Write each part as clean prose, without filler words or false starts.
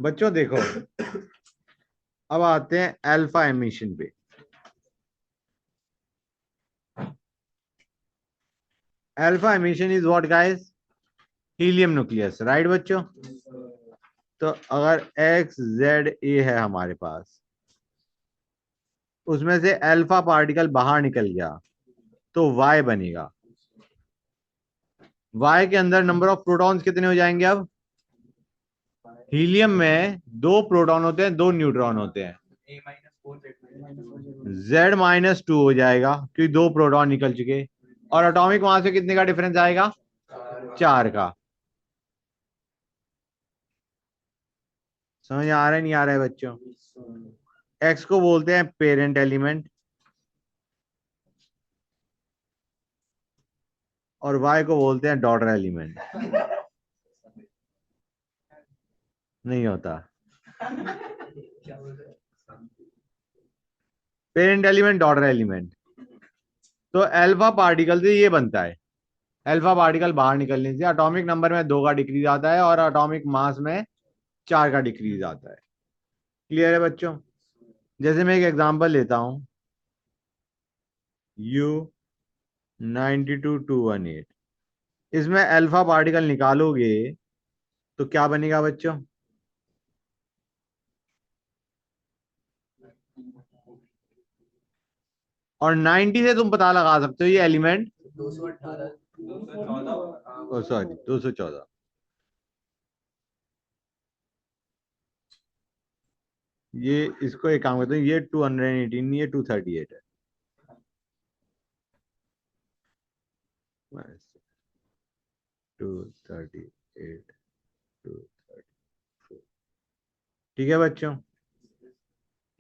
बच्चों देखो, अब आते हैं अल्फा एमिशन पे। Alpha emission is what guys? Helium nucleus, right बच्चों? तो अगर एक्स जेड ए है हमारे पास, उसमें से अल्फा पार्टिकल बाहर निकल गया तो वाई बनेगा। वाई के अंदर नंबर ऑफ प्रोटॉन्स कितने हो जाएंगे? अब हीलियम में दो प्रोटॉन होते हैं, दो न्यूट्रॉन होते हैं। Z-2 हो जाएगा क्योंकि दो प्रोटॉन निकल चुके। और एटॉमिक मास से कितने का डिफरेंस आएगा? 4 का। समझ आ रहा है नहीं आ रहा है बच्चों? एक्स को बोलते हैं पेरेंट एलिमेंट और वाई को बोलते हैं डॉटर एलिमेंट। नहीं होता। Parent element, daughter element. तो अल्फा पार्टिकल से ये बनता है। अल्फा पार्टिकल बाहर निकलने से एटॉमिक नंबर में 2 का डिक्रीज आता है और एटॉमिक मास में 4 का डिक्रीज आता है। क्लियर है बच्चों? जैसे मैं एक एग्जांपल लेता हूं, U 92218। इसमें अल्फा पार्टिकल निकालोगे तो क्या बनेगा बच्चों? और 90 से तुम पता लगा सकते हो ये एलिमेंट। 218, सॉरी 214। ये इसको एक काम करते हैं, ये 218, ये 238 है। 238, 234। ठीक है बच्चों?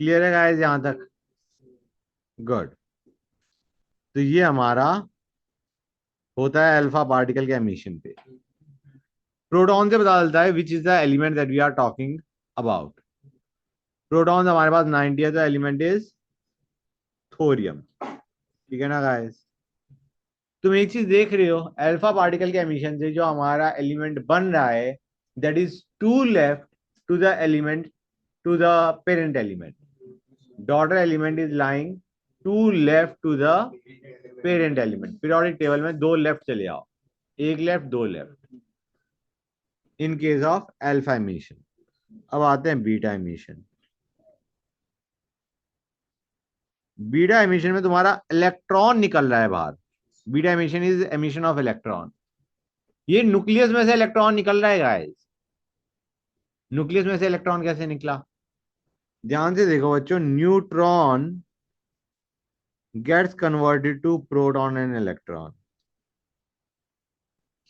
क्लियर है गाइस यहां तक? गुड। तो ये हमारा होता है अल्फा पार्टिकल के एमिशन पे। प्रोटॉन से पता चलता है which is the element that we are talking about. Proton हमारे पास 90 है तो एलिमेंट इज थोरियम। ठीक है ना गाइस? तुम एक चीज देख रहे हो, अल्फा पार्टिकल के एमिशन से जो हमारा एलिमेंट बन रहा है, that is to left to the element, to the parent element. Daughter element is lying to left to the parent element. Periodic table में दो लेफ्ट चले आओ, एक लेफ्ट दो left, in case of alpha emission. अब आते हैं beta emission. Beta emission में तुम्हारा इलेक्ट्रॉन निकल रहा है बाहर। Beta emission is emission of electron. ये न्यूक्लियस में से इलेक्ट्रॉन निकल रहा है गाइस। न्यूक्लियस में से इलेक्ट्रॉन कैसे निकला? ध्यान से देखो बच्चों, neutron gets converted to proton and electron.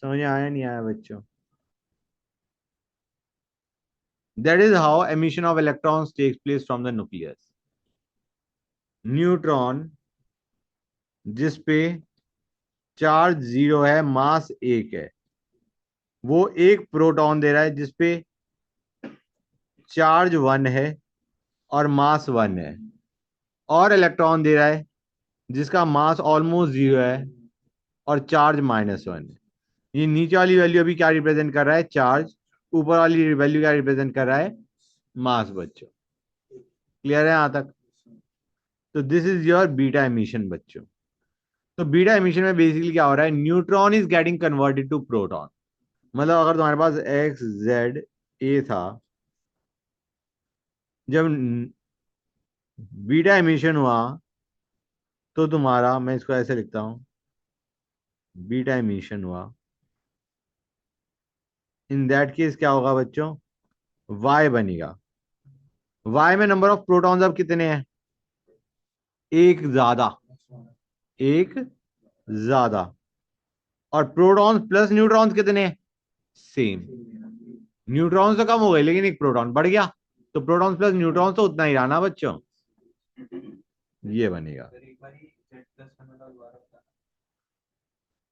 समझ में आया नहीं आया बच्चों? That is how emission of electrons takes place from the nucleus. Neutron जिसपे चार्ज 0 है, मास 1 है, वो एक प्रोटॉन दे रहा है जिसपे चार्ज 1 है और मास 1 है, और इलेक्ट्रॉन दे रहा है जिसका मास ऑलमोस्ट 0 है और चार्ज -1 है। ये नीचे वाली वैल्यू अभी क्या रिप्रेजेंट कर रहा है? चार्ज। ऊपर वाली वैल्यू क्या रिप्रेजेंट कर रहा है? मास बच्चों। क्लियर है यहां तक? तो this is your beta emission बच्चों। तो बीटा एमिशन में बेसिकली क्या हो रहा है? Neutron is getting converted to proton. मतलब अगर तुम्हारे पास एक्स जेड ए था, जब बीटा एमिशन हुआ तो तुम्हारा, मैं इसको ऐसे लिखता हूं, बीटा एमिशन हुआ, इन दैट केस क्या होगा बच्चों? वाई बनेगा। वाई में नंबर ऑफ प्रोटॉन्स अब कितने हैं? एक ज्यादा, एक ज्यादा। और प्रोटॉन्स प्लस न्यूट्रॉन्स कितने हैं? सेम। न्यूट्रॉन्स तो कम हो गए लेकिन एक प्रोटॉन बढ़ गया, तो प्रोटॉन्स प्लस न्यूट्रॉन्स तो उतना ही रहा ना बच्चों। ये बनेगा।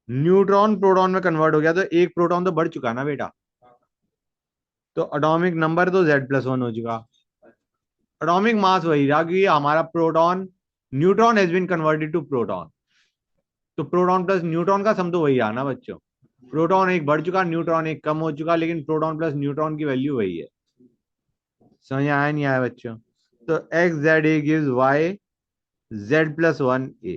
न्यूट्रॉन प्रोटॉन में कन्वर्ट हो गया तो एक प्रोटॉन तो बढ़ चुका ना बेटा, तो एटॉमिक नंबर तो Z+1 हो चुका। एटॉमिक मास वही रहा क्योंकि हमारा proton, neutron has been converted to proton, तो प्रोटॉन प्लस न्यूट्रॉन का सम तो वही रहा ना बच्चों। प्रोटॉन एक बढ़ चुका, न्यूट्रॉन एक कम हो चुका, लेकिन प्रोटॉन प्लस न्यूट्रॉन की वैल्यू वही है। समझ आया नहीं आया बच्चों? तो X Z A gives Y Z plus one A.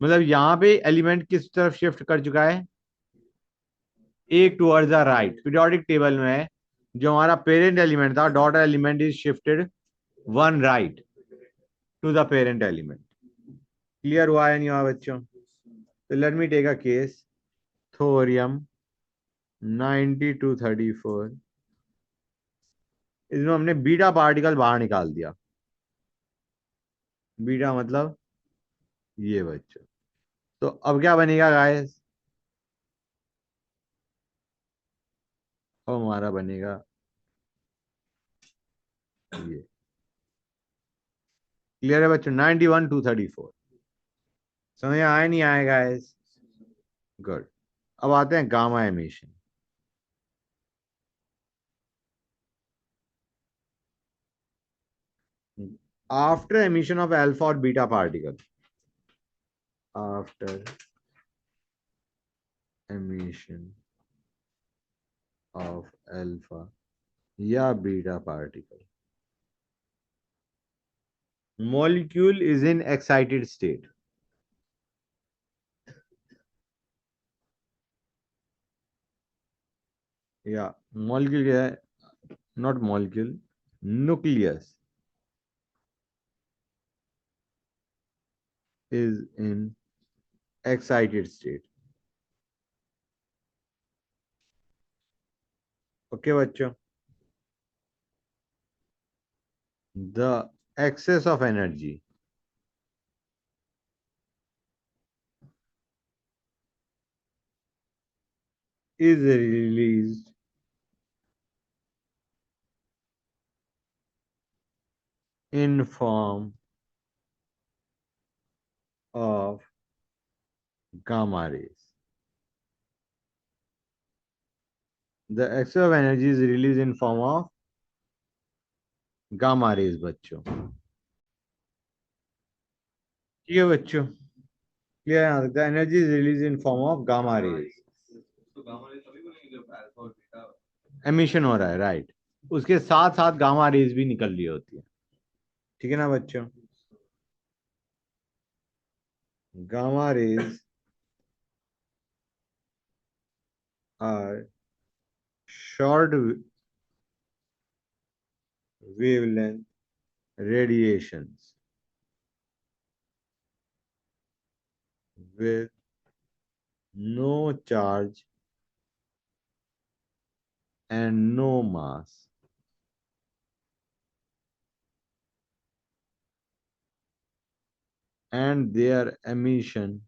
मतलब यहां पे एलिमेंट किस तरफ शिफ्ट कर चुका है? एक towards the right. Periodic table में जो हमारा पेरेंट एलिमेंट था, daughter element is shifted one right to the parent element. Clear हुआ है नहीं हुआ बच्चों? तो let me take a case, thorium 9234। इसमें हमने बीटा पार्टिकल बाहर निकाल दिया। बीटा मतलब ये बच्चों। तो अब क्या बनेगा गाइस? अब हमारा बनेगा ये। क्लियर है बच्चों? 91,234। समझ आया नहीं आया गाइस? गुड। अब आते हैं gamma emission. After emission of alpha और beta particle, after emission of alpha या beta particle, molecule is in excited state. या molecule क्या है? not molecule, nucleus is in excited state. Okay बच्चों? the excess of energy is released in form of gamma rays. The excess of energy is released in form of gamma rays बच्चों। ठीक है बच्चों? Clear है? The energy is release in form of gamma rays. Emission हो रहा है, right. उसके साथ साथ गामा रेज भी निकल रही होती है। ठीक है ना बच्चों? Gamma rays are short wavelength radiations with no charge and no mass, and their emission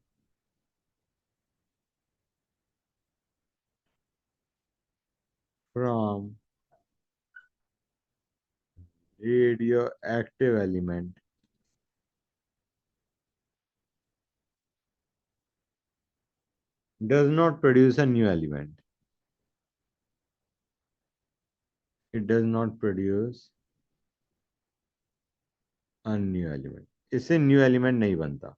from radioactive element does not produce a new element. It does not produce a new element. इससे new element नहीं बनता।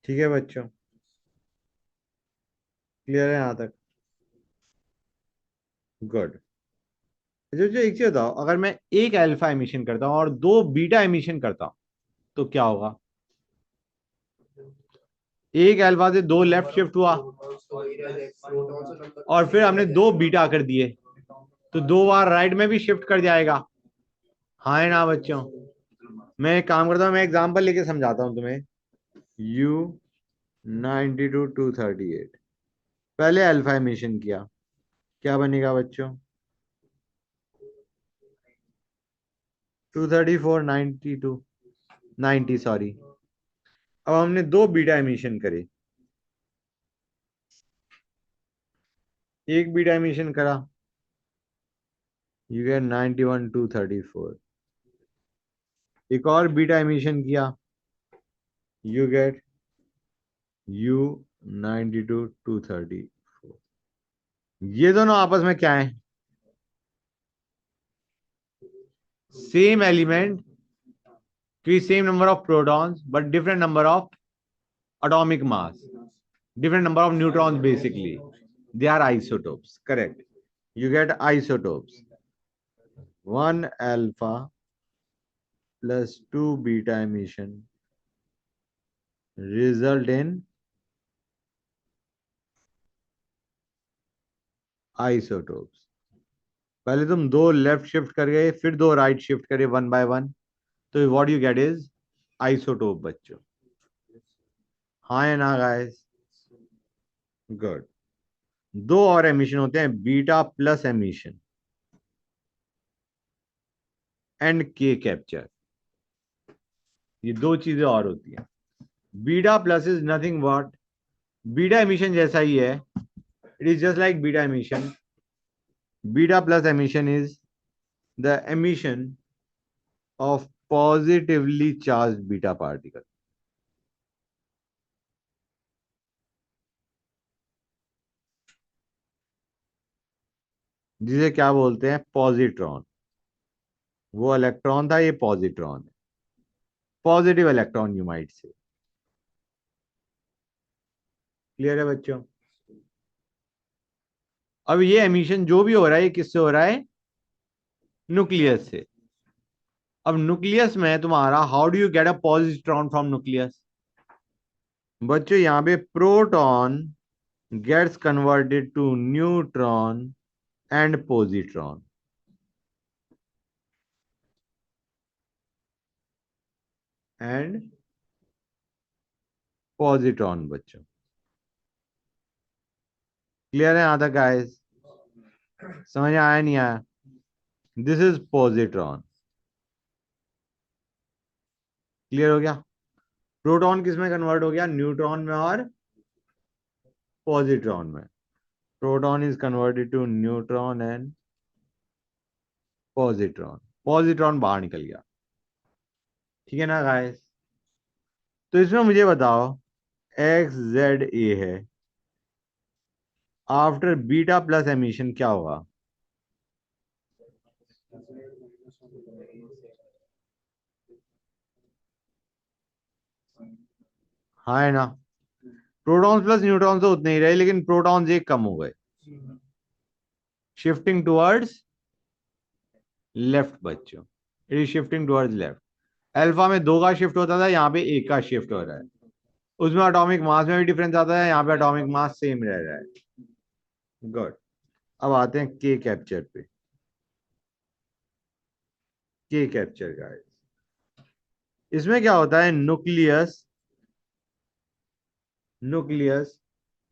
ठीक है बच्चों? Clear है यहां तक? Good. जो जो एक चीज बताओ, अगर मैं एक अल्फा एमिशन करता हूं और दो बीटा एमिशन करता हूं तो क्या होगा? एक अल्फा से दो लेफ्ट शिफ्ट हुआ और फिर हमने दो बीटा कर दिए, तो दो बार राइट में भी शिफ्ट कर जाएगा। हाँ है ना बच्चों? मैं एक काम करता हूँ, मैं एग्जांपल लेके समझाता हूँ तुम्हें। U 92,238, पहले अल्फा एमिशन किया, क्या बनेगा बच्चों? 234, 90 सॉरी। अब हमने दो बीटा एमिशन करे, एक बीटा एमिशन करा, यू गेट 91,234। एक और बीटा एमिशन किया, यू गेट U 92,234। ये दोनों आपस में क्या है? सेम एलिमेंट की same number of protons but different number of atomic mass, different number of neutrons basically. They are isotopes, correct? You get isotopes. 1 alpha plus 2 beta emission result in isotopes. पहले तुम दो left shift कर गए, फिर दो right shift करे one by one, तो what you get is isotope बच्चों. हाँ या ना गाइस? गुड. दो और एमिशन होते हैं, बीटा प्लस एमिशन एंड के कैप्चर. ये दो चीजें और होती हैं. Beta plus is nothing but beta emission जैसा ही है. It is just like beta emission. Beta plus emission is the emission of positively charge beta particle, जिसे क्या बोलते हैं, पॉजिट्रॉन. वो इलेक्ट्रॉन था, ये पॉजिट्रॉन है. Positive electron you might say. Clear है बच्चों? अब ये एमिशन जो भी हो रहा है, ये किससे हो रहा है? न्यूक्लियस से. अब न्यूक्लियस में तुम्हारा how do you get a positron from nucleus? बच्चों यहां पे proton gets converted to neutron and positron. And positron बच्चों. क्लियर है यहां तक गाइस? समझ में आया नहीं आया? This is positron. क्लियर हो गया? प्रोटॉन किस में कन्वर्ट हो गया? न्यूट्रॉन में और पॉजिट्रॉन में. Proton is converted to neutron and positron. Positron बाहर निकल गया. ठीक है ना गाइस? तो इसमें मुझे बताओ, एक्स जेड ए है, आफ्टर बीटा प्लस एमिशन क्या होगा? हाँ है ना? प्रोटॉन्स प्लस न्यूट्रॉन तो उतने ही रहे, लेकिन प्रोटॉन्स एक कम हो गए, शिफ्टिंग टुवर्ड्स लेफ्ट बच्चों. It is shifting towards left. Alpha में दो का शिफ्ट होता था, यहाँ पे एक का शिफ्ट हो रहा है. उसमें एटॉमिक मास में भी डिफरेंस आता है, यहाँ पे एटॉमिक मास सेम रह रहा है. गुड. अब आते हैं के कैप्चर पे. के कैप्चर का इसमें क्या होता है? Nucleus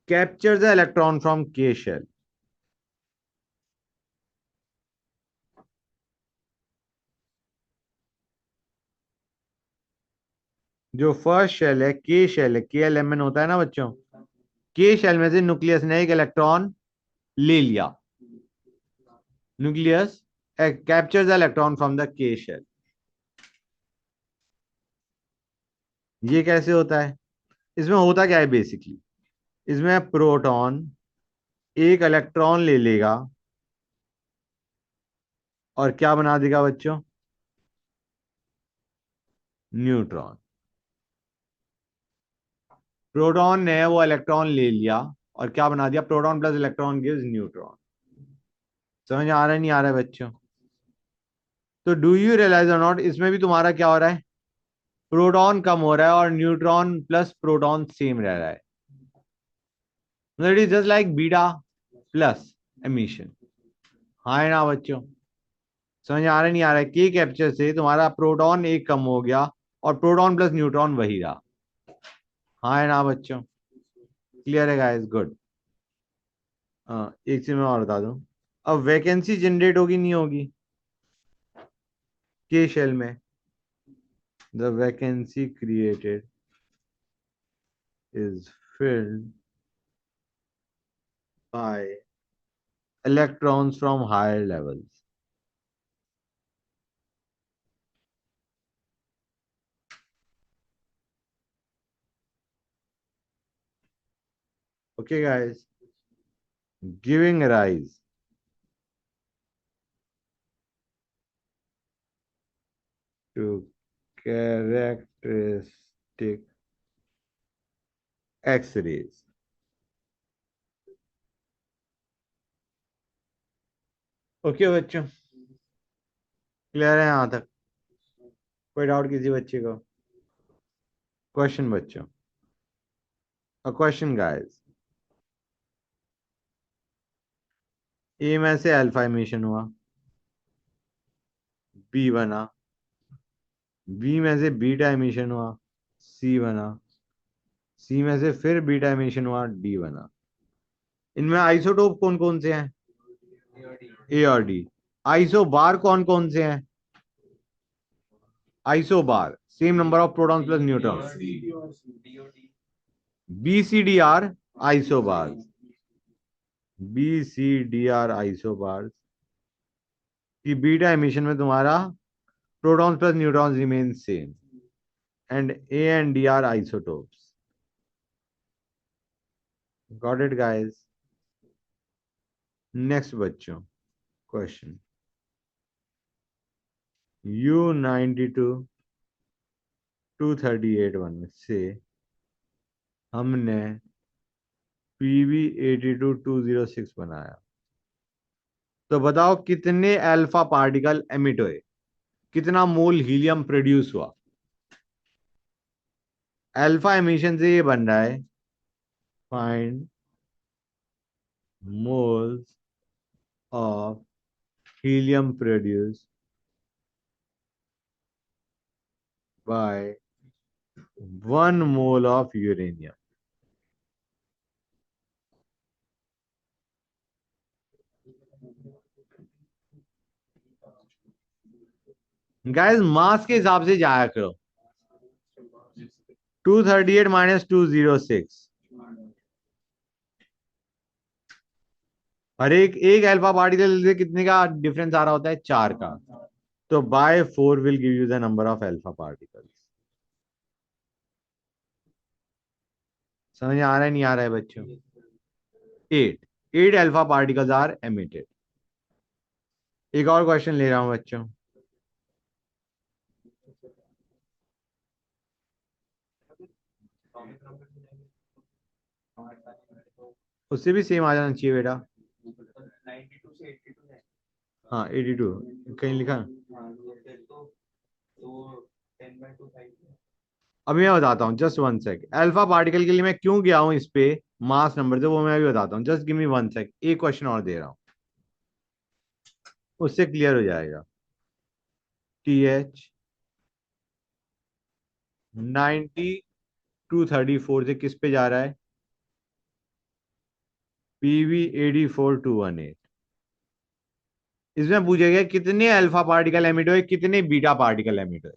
capture the electron from के शेल. जो फर्स्ट शेल है, के शेल है, के एल एम एन होता है ना बच्चों. के शेल में से न्यूक्लियस ने एक इलेक्ट्रॉन ले लिया. Nucleus capture the electron from the के शेल. ये कैसे होता है? इसमें होता क्या है बेसिकली? इसमें प्रोटॉन एक इलेक्ट्रॉन ले लेगा और क्या बना देगा बच्चों? न्यूट्रॉन. प्रोटॉन ने वो इलेक्ट्रॉन ले लिया और क्या बना दिया? Proton plus electron gives neutron. समझ आ रहा है नहीं आ रहा है बच्चों? तो डू यू रियलाइज और नॉट, इसमें भी तुम्हारा क्या हो रहा है? प्रोटॉन कम हो रहा है और न्यूट्रॉन प्लस प्रोटॉन सेम रह रहा है. It is just like beta plus emission. हाँ है ना बच्चों? समझ आ रहा नहीं आ रहा है? के कैप्चर से तुम्हारा प्रोटॉन एक कम हो गया और प्रोटॉन प्लस न्यूट्रॉन वही रहा. हाँ है ना बच्चों? क्लियर है गाइस? गुड. एक चीज मैं और बता दूं. अब वैकेंसी जनरेट होगी नहीं होगी के शेल में? The vacancy created is filled by electrons from higher levels. Okay, guys, giving rise to characteristic X-rays. Okay बच्चों, क्लियर है यहां तक? कोई डाउट किसी बच्चे को? क्वेश्चन बच्चों, अ क्वेश्चन गाइस। ए में से अल्फा एमिशन हुआ, बी बना। बी में से बीटा एमिशन हुआ, सी बना। सी में से फिर बीटा एमिशन हुआ, डी बना। इनमें आइसोटोप कौन कौन से हैं? ए और डी। आइसो बार कौन कौन से हैं? Isobar same number of protons plus neutrons. B C D are isobar. B C D are isobar की बीटा एमिशन में तुम्हारा protons plus neutrons remain same, and A and D are isotopes. Got it guys? Next बच्चों, question U92 238 one से हमने PB82 206 बनाया, तो बताओ कितने अल्फा पार्टिकल एमिट हुए, कितना मोल हीलियम प्रोड्यूस हुआ। अल्फा एमिशन से ये बन रहा है, find moles of helium produce by 1 mole of uranium. Guys mass के हिसाब से जाया करो। 238 माइनस 206, और एक एक अल्फा पार्टिकल से कितने का डिफरेंस आ रहा होता है? 4 का। तो by 4 will give you the number of alpha particles. समझ आ रहा है नहीं आ रहा है बच्चों? 8 अल्फा पार्टिकल्स आर एमिटेड। एक और क्वेश्चन ले रहा हूं बच्चों। उससे भी सेम आ जाना चाहिए बेटा। हाँ 82 कहीं लिखा। अभी मैं बताता हूँ, जस्ट 1 सेक। अल्फा पार्टिकल के लिए मैं क्यों गया हूँ इस पे मास नंबर से, वो मैं अभी बताता हूँ। जस्ट गिव मी 1 सेक, एक क्वेश्चन और दे रहा हूँ, उससे क्लियर हो जाएगा। TH9234 से किस पे जा रहा है? PB84218। इसमें पूछा गया कितने अल्फा पार्टिकल एमिट हुए, कितने बीटा पार्टिकल एमिट हुए।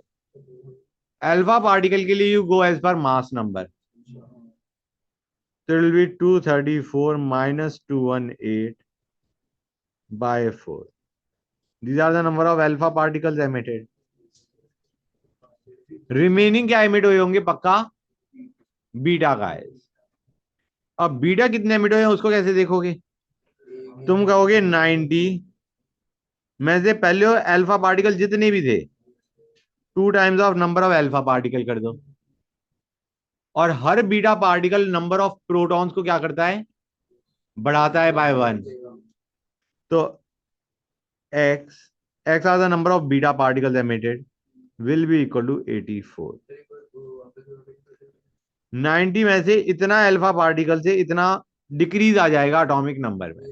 अल्फा पार्टिकल के लिए you go as per mass number, तो it will be 234 minus 218 by 4। These are the number of alpha particles emitted. Remaining क्या एमिट हुए होंगे? पक्का बीटा का है। अब बीटा कितने एमिट हुए उसको कैसे देखोगे? तुम कहोगे 90 में से पहले अल्फा पार्टिकल जितने भी थे 2 times of number of alpha particle कर दो, और हर beta particle number of protons को क्या करता है? बढ़ाता है बाय 1। तो x x are the number of beta particles emitted will be equal to 84। 90 में से इतना अल्फा पार्टिकल से इतना डिक्रीज आ जाएगा एटॉमिक नंबर में,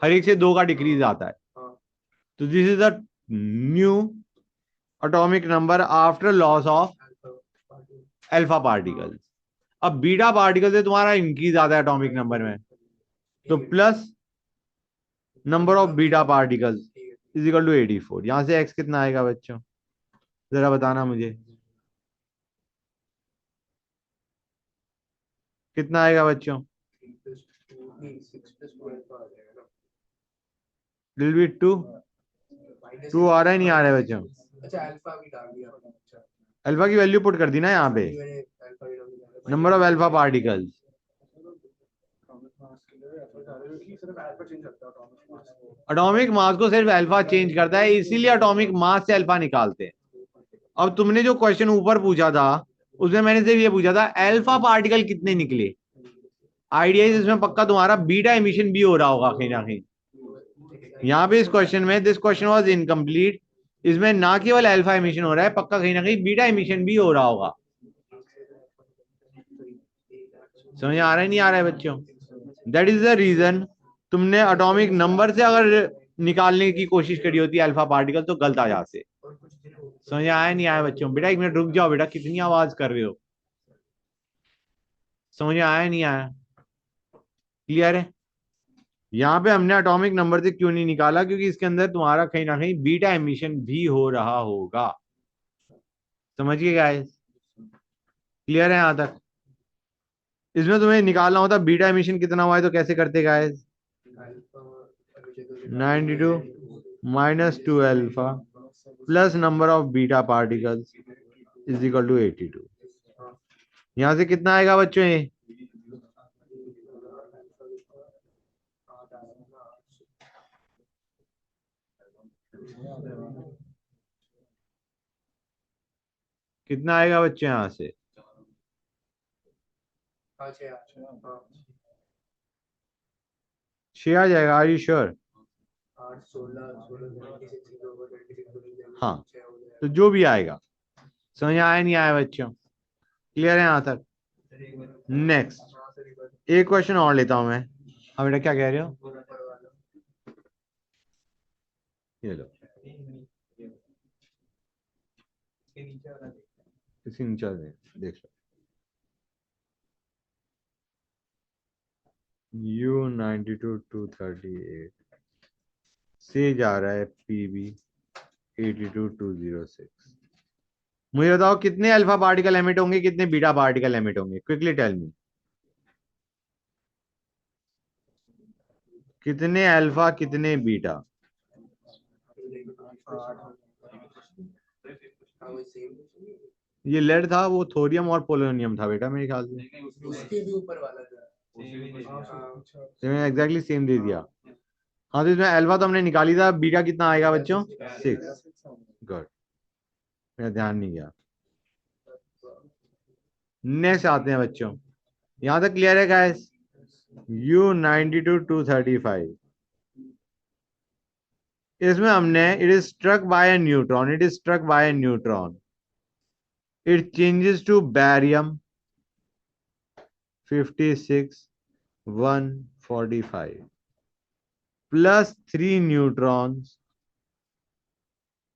हर एक से 2 का डिक्रीज आता है। तो this is the new atomic number after loss of alpha particles. अब बीटा पार्टिकल से तुम्हारा इंक्रीज आता है एटॉमिक नंबर में, तो plus number of beta particles is equal to 84। यहां से एक्स कितना आएगा बच्चों, जरा बताना मुझे, कितना आएगा बच्चों? Will be 2। 2 आ रहा है नहीं आ रहा है बच्चों? अल्फा की वैल्यू पुट कर दी ना यहाँ पे, number of alpha particles. Atomic mass को सिर्फ अल्फा चेंज करता है, इसीलिए एटॉमिक मास से अल्फा निकालते हैं। अब तुमने जो क्वेश्चन ऊपर पूछा था उसमें मैंने सिर्फ ये पूछा था अल्फा पार्टिकल कितने निकले। आइडिया इसमें पक्का तुम्हारा बीटा एमिशन भी हो रहा होगा कहीं ना कहीं। यहाँ पे इस क्वेश्चन में दिस क्वेश्चन वाज इनकम्प्लीट इसमें ना केवल अल्फा एमिशन हो रहा है, पक्का कहीं ना कहीं बीटा एमिशन भी हो रहा होगा। समझ आ रहा है नहीं आ रहा है बच्चों? दैट इज द रीजन तुमने एटॉमिक नंबर से अगर निकालने की कोशिश करी होती है अल्फा पार्टिकल तो गलत आ जाते। समझ आया नहीं आया बच्चों? बेटा 1 मिनट रुक जाओ बेटा, कितनी आवाज कर रहे हो? समझ आया नहीं आया? क्लियर है? यहाँ पे हमने एटॉमिक नंबर से क्यों नहीं निकाला, क्योंकि इसके अंदर तुम्हारा कहीं ना कहीं बीटा एमिशन भी हो रहा होगा। समझिए गाइस? क्लियर है यहां तक? इसमें तुम्हें निकालना होता बीटा एमिशन कितना हुआ है, तो कैसे करते guys? 92 -2 alpha plus number of beta particles is equal to 82। यहां से कितना आएगा बच्चों ये? कितना आएगा बच्चों यहां से? 6 आ जाएगा? Are you sure? हाँ, तो जो भी आएगा। समझ आया नहीं आया बच्चों? क्लियर है यहां तक? नेक्स्ट एक क्वेश्चन और लेता हूं मैं। हाँ बेटा क्या कह रहे हो? ये लो, इसके नीचे देख लो। U92-238 से जा रहा है PB 82-206। मुझे बताओ कितने अल्फा पार्टिकल एमिट होंगे, कितने बीटा पार्टिकल एमिट होंगे? Quickly tell me. कितने अल्फा कितने बीटा? ये लेड था, वो थोरियम और पोलोनियम था बेटा मेरे ख्याल से। उसके भी ऊपर वाला था। एग्जैक्टली सेम दे दिया। हाँ तो इसमें अल्फा तो हमने निकाली था, बीटा कितना आएगा बच्चों? 6। गुड, मेरा ध्यान नहीं गया। नेक्स्ट आते हैं बच्चों, यहां तक क्लियर है गाइस? U92-235, इसमें हमने it is struck by a neutron, it is struck by a neutron, it changes to barium 56-145 plus 3 neutrons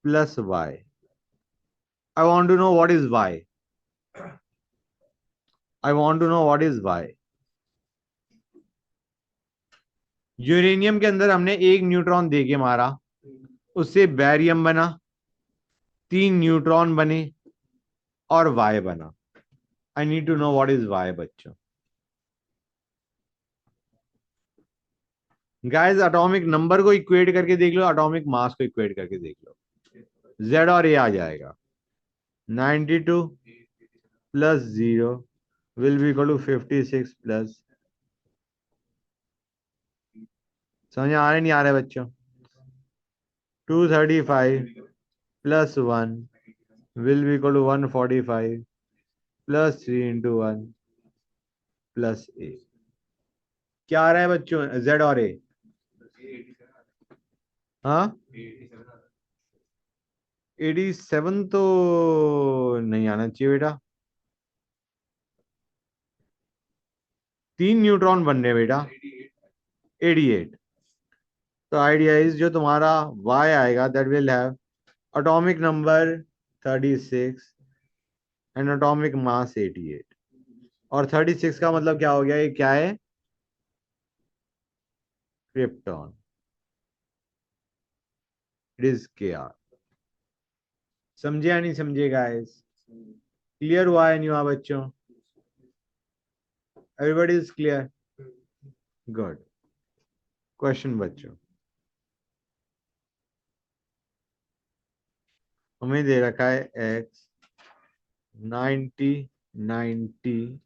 plus Y। I want to know what is Y. I want to know what is Y. Uranium के अंदर हमने एक neutron दे के मारा, उससे barium बना, 3 neutron बने और Y बना। I need to know what is Y बच्चों। गाइस एटॉमिक नंबर को इक्वेट करके देख लो, एटॉमिक मास को इक्वेट करके देख लो। Z और A आ जाएगा। 92 plus 0 will be equal to 56 plus. समझ आ रहे नहीं आ रहे बच्चों? 235 plus 1 will be equal to 145 plus 3 into 1 plus A। क्या आ रहा है बच्चों? Z और A। हाँ 87 तो नहीं आना चाहिए बेटा, 3 न्यूट्रॉन बन रहे बेटा। 88। तो आइडिया इज जो तुम्हारा Y आएगा that will have atomic number 36 and atomic mass 88। और 36 का मतलब क्या हो गया? ये क्या है? क्रिप्टॉन। It is Kr। समझे या नहीं समझे गाइस? क्लियर हुआ है नहीं हुआ बच्चों? Everybody is clear? Good. Question बच्चों, हमें दे रखा है X 90 90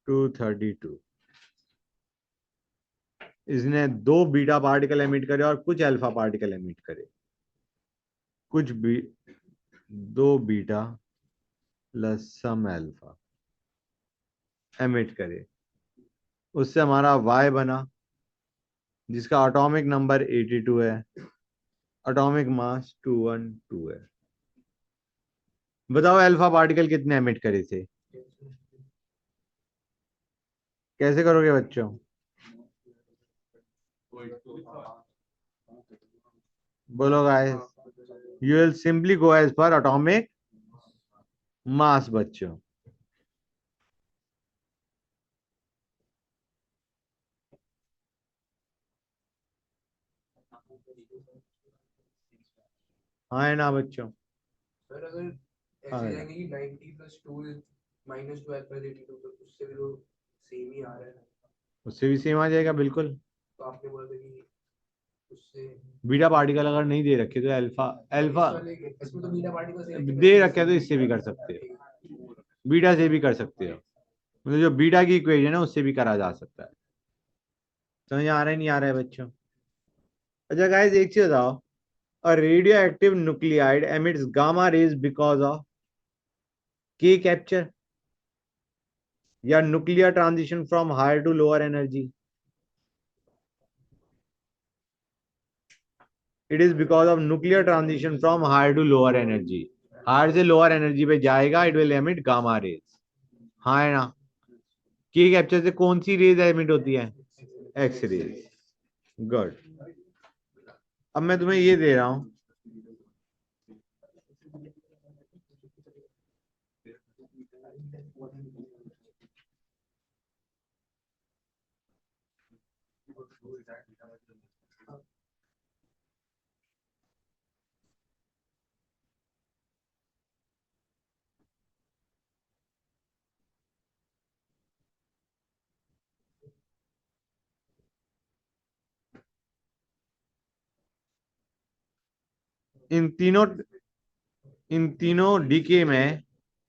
232। इसने 2 बीटा पार्टिकल एमिट करे और कुछ अल्फा पार्टिकल एमिट करे। कुछ बी 2 बीटा प्लस सम अल्फा एमिट करे, उससे हमारा Y बना जिसका एटॉमिक नंबर 82 है एटॉमिक मास 212 है। बताओ अल्फा पार्टिकल कितने एमिट करे थे? कैसे करोगे बच्चों? बोलो guys. You will simply go as per atomic mass बच्चों। हाँ है ना बच्चों? सर अगर हाँ ऐसे बेटा। जाएंगे कि 90 प्लस 2 माइनस 12 प्लस 82 तो उससे भी तो सेम ही आ रहा है। उससे भी सेम आ जाएगा बिल्कुल। तो आपने बोला था कि उससे बीटा पार्टिकल अगर नहीं दे रखे तो अल्फा तो इस अल्फा वाले इसमें तो बीटा पार्टिकल से लेके दे इसमें रखे तो इससे भी कर सकते हो। बीटा से भी कर सकते हो। मतलब जो बीटा की इक्वेशन है उससे भी करा जा सकता है। समझ आ रहा है नहीं आ रहा है बच्चों? अच्छा गाइस एक चीज बताओ। A radioactive nuclide emits gamma rays because of K capture या nuclear transition from higher to lower energy. It is because of nuclear transition from higher to lower energy. Higher से lower energy पे जाएगा, it will emit gamma rays. हाँ है ना? के capture से कौन सी रेज एमिट होती है? X rays. गुड। अब मैं तुम्हें ये दे रहा हूं। इन तीनों इन तीनों डीके में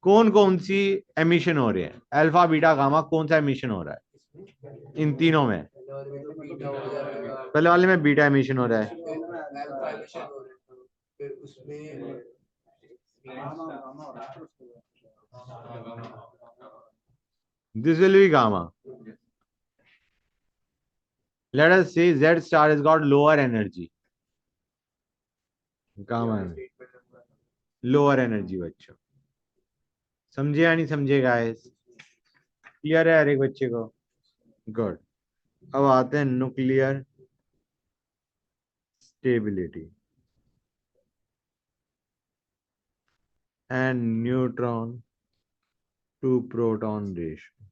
कौन कौन सी एमिशन हो रही है? अल्फा बीटा गामा कौन सा एमिशन हो रहा है इन तीनों में? पहले वाले में तो बीटा हो जाएगा, पहले वाले में बीटा एमिशन हो रहा है। फिर अल्फा एमिशन हो रहा है, फिर उसमें this will B gamma. Late us से Z star has got lower energy। Gamma में लोअर एनर्जी बच्चों। समझे या नहीं समझे गाइस? क्लियर है हर एक बच्चे को? गुड। अब आते हैं nuclear stability and neutron to proton ratio.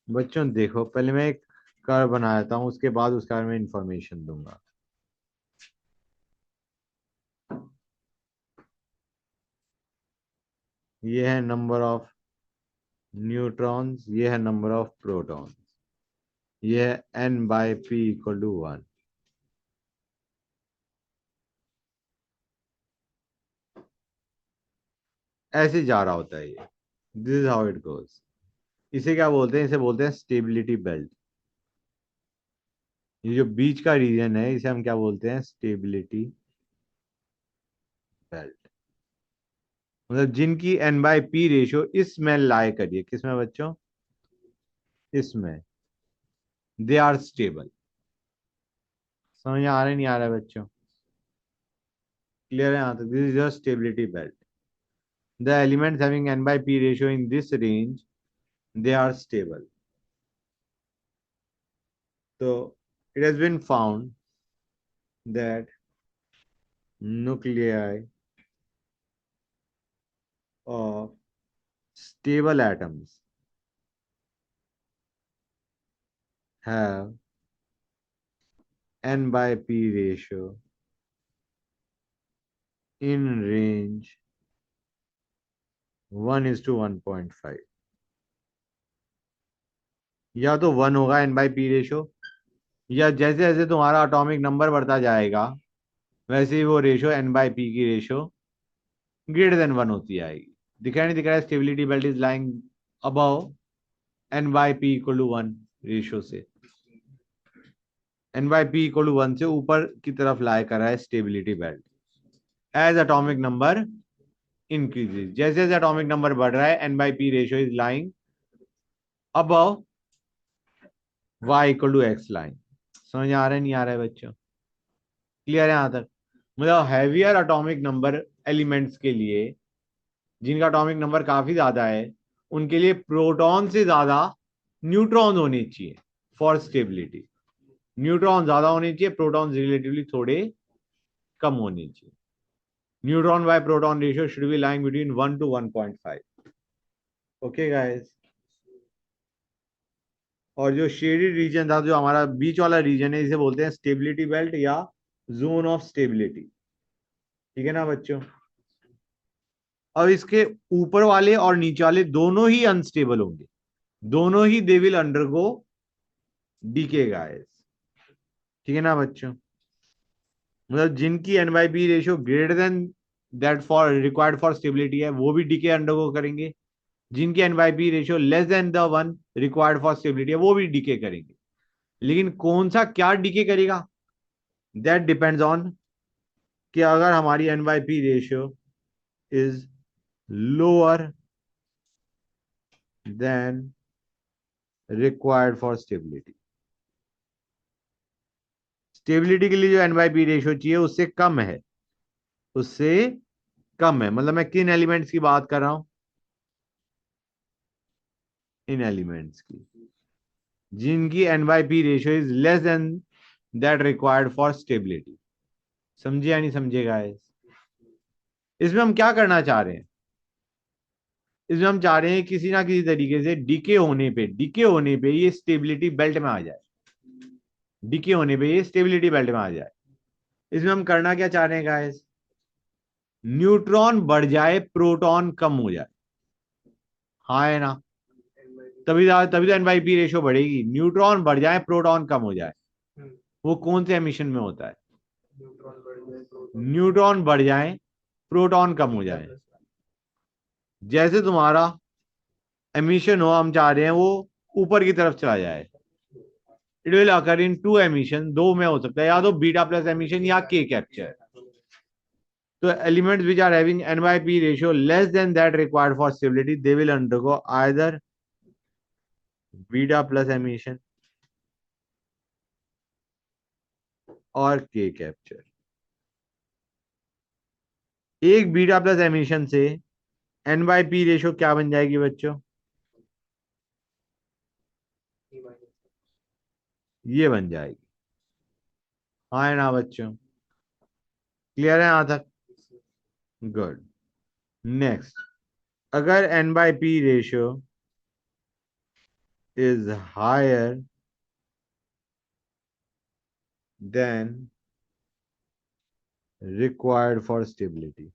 बच्चों देखो पहले मैं एक कर्व बनाता हूं, उसके बाद उसके बारे में इंफॉर्मेशन दूंगा। ये है नंबर ऑफ न्यूट्रॉन्स, ये है नंबर ऑफ प्रोटॉन्स, ये है N/P = 1। ऐसे जा रहा होता है ये। This is how it goes. इसे क्या बोलते हैं? इसे बोलते हैं स्टेबिलिटी बेल्ट। ये जो बीच का रीजन है इसे हम क्या बोलते हैं? Stability belt. मतलब जिनकी N/P रेशियो इसमें लाई करिए। किसमें बच्चों? इसमें। They are stable. समझ आ रहा है नहीं आ रहा है बच्चों? क्लियर है यहाँ तक? This is your stability belt. The elements having N/P ratio in this range they are stable. So it has been found that nuclei of stable atoms have N/P ratio in range 1:1.5। या तो 1 होगा N/P ratio, या जैसे जैसे तुम्हारा atomic number बढ़ता जाएगा वैसे ही वो रेशियो N/P की रेशियो >1 होती आएगी। दिखा नहीं दिख रहा है? Stability belt is lying above N/P = 1 ratio से। N/P = 1 से ऊपर की तरफ लाई कर रहा है stability belt. As atomic number increases, जैसे जैसे एटॉमिक नंबर बढ़ रहा है N/P ratio is lying above Y = X line. समझ आ रहा है नहीं आ रहा है बच्चों? क्लियर है यहां तक? मतलब हैवियर एटॉमिक नंबर एलिमेंट्स के लिए, जिनका एटॉमिक नंबर काफी ज्यादा है, उनके लिए प्रोटॉन से ज्यादा न्यूट्रॉन होने चाहिए फॉर स्टेबिलिटी। न्यूट्रॉन ज्यादा होने चाहिए, प्रोटॉन रिलेटिवली थोड़े कम होने चाहिए। Neutron by proton ratio should be lying between 1 to 1.5। Okay guys. और जो शेडेड रीजन था, जो हमारा बीच वाला रीजन है, इसे बोलते हैं स्टेबिलिटी बेल्ट या जोन ऑफ स्टेबिलिटी। ठीक है ना बच्चों? और इसके ऊपर वाले और नीचे वाले दोनों ही अनस्टेबल होंगे, दोनों ही they will undergo decay guys. ठीक है ना बच्चों? मतलब जिनकी N by P ratio greater than that for required for stability है, वो भी डीके अंडरगो करेंगे। जिनकी N by P ratio less than the one required for stability है, वो भी डीके करेंगे। लेकिन कौन सा क्या डीके करेगा, दैट डिपेंड्स ऑन कि अगर हमारी N by P ratio is lower than required for stability. Stability के लिए जो एन बाई पी रेशियो चाहिए उससे कम है, उससे कम है। मतलब मैं किन एलिमेंट्स की बात कर रहा हूं? इन एलिमेंट्स की जिनकी N by P ratio is less than that required for stability. समझे या नहीं समझे गाइस? इसमें हम क्या करना चाह रहे हैं? इसमें हम चाह रहे हैं किसी ना किसी तरीके से डीके होने पे ये स्टेबिलिटी बेल्ट में आ जाए। डीके होने पे ये स्टेबिलिटी बेल्ट में आ जाए। इसमें हम करना क्या चाह रहे हैं गाइस? न्यूट्रॉन बढ़ जाए, प्रोटॉन कम हो जाए। हाँ है ना? तभी तभी तो एन बाई पी रेशियो बढ़ेगी। न्यूट्रॉन बढ़ जाए, प्रोटॉन कम हो जाए। वो कौन से एमिशन में होता है? न्यूट्रॉन बढ़ जाए, न्यूट्रॉन बढ़ जाए, प्रोटॉन कम हो जाए। जैसे तुम्हारा एमिशन हो, हम चाह रहे हैं वो ऊपर की तरफ चला जाए। It will occur in to emission, दो में हो सकता है, या तो बीटा प्लस एमिशन या के कैप्चर। तो elements which are having N by P ratio less than that required for stability, they will undergo either beta plus emission और के कैप्चर। एक बीटा प्लस एमिशन से N by P ratio क्या बन जाएगी बच्चों? ये बन जाएगी। हाँ है ना बच्चों? क्लियर है यहां तक? गुड। नेक्स्ट, अगर N by P ratio is higher than required for stability,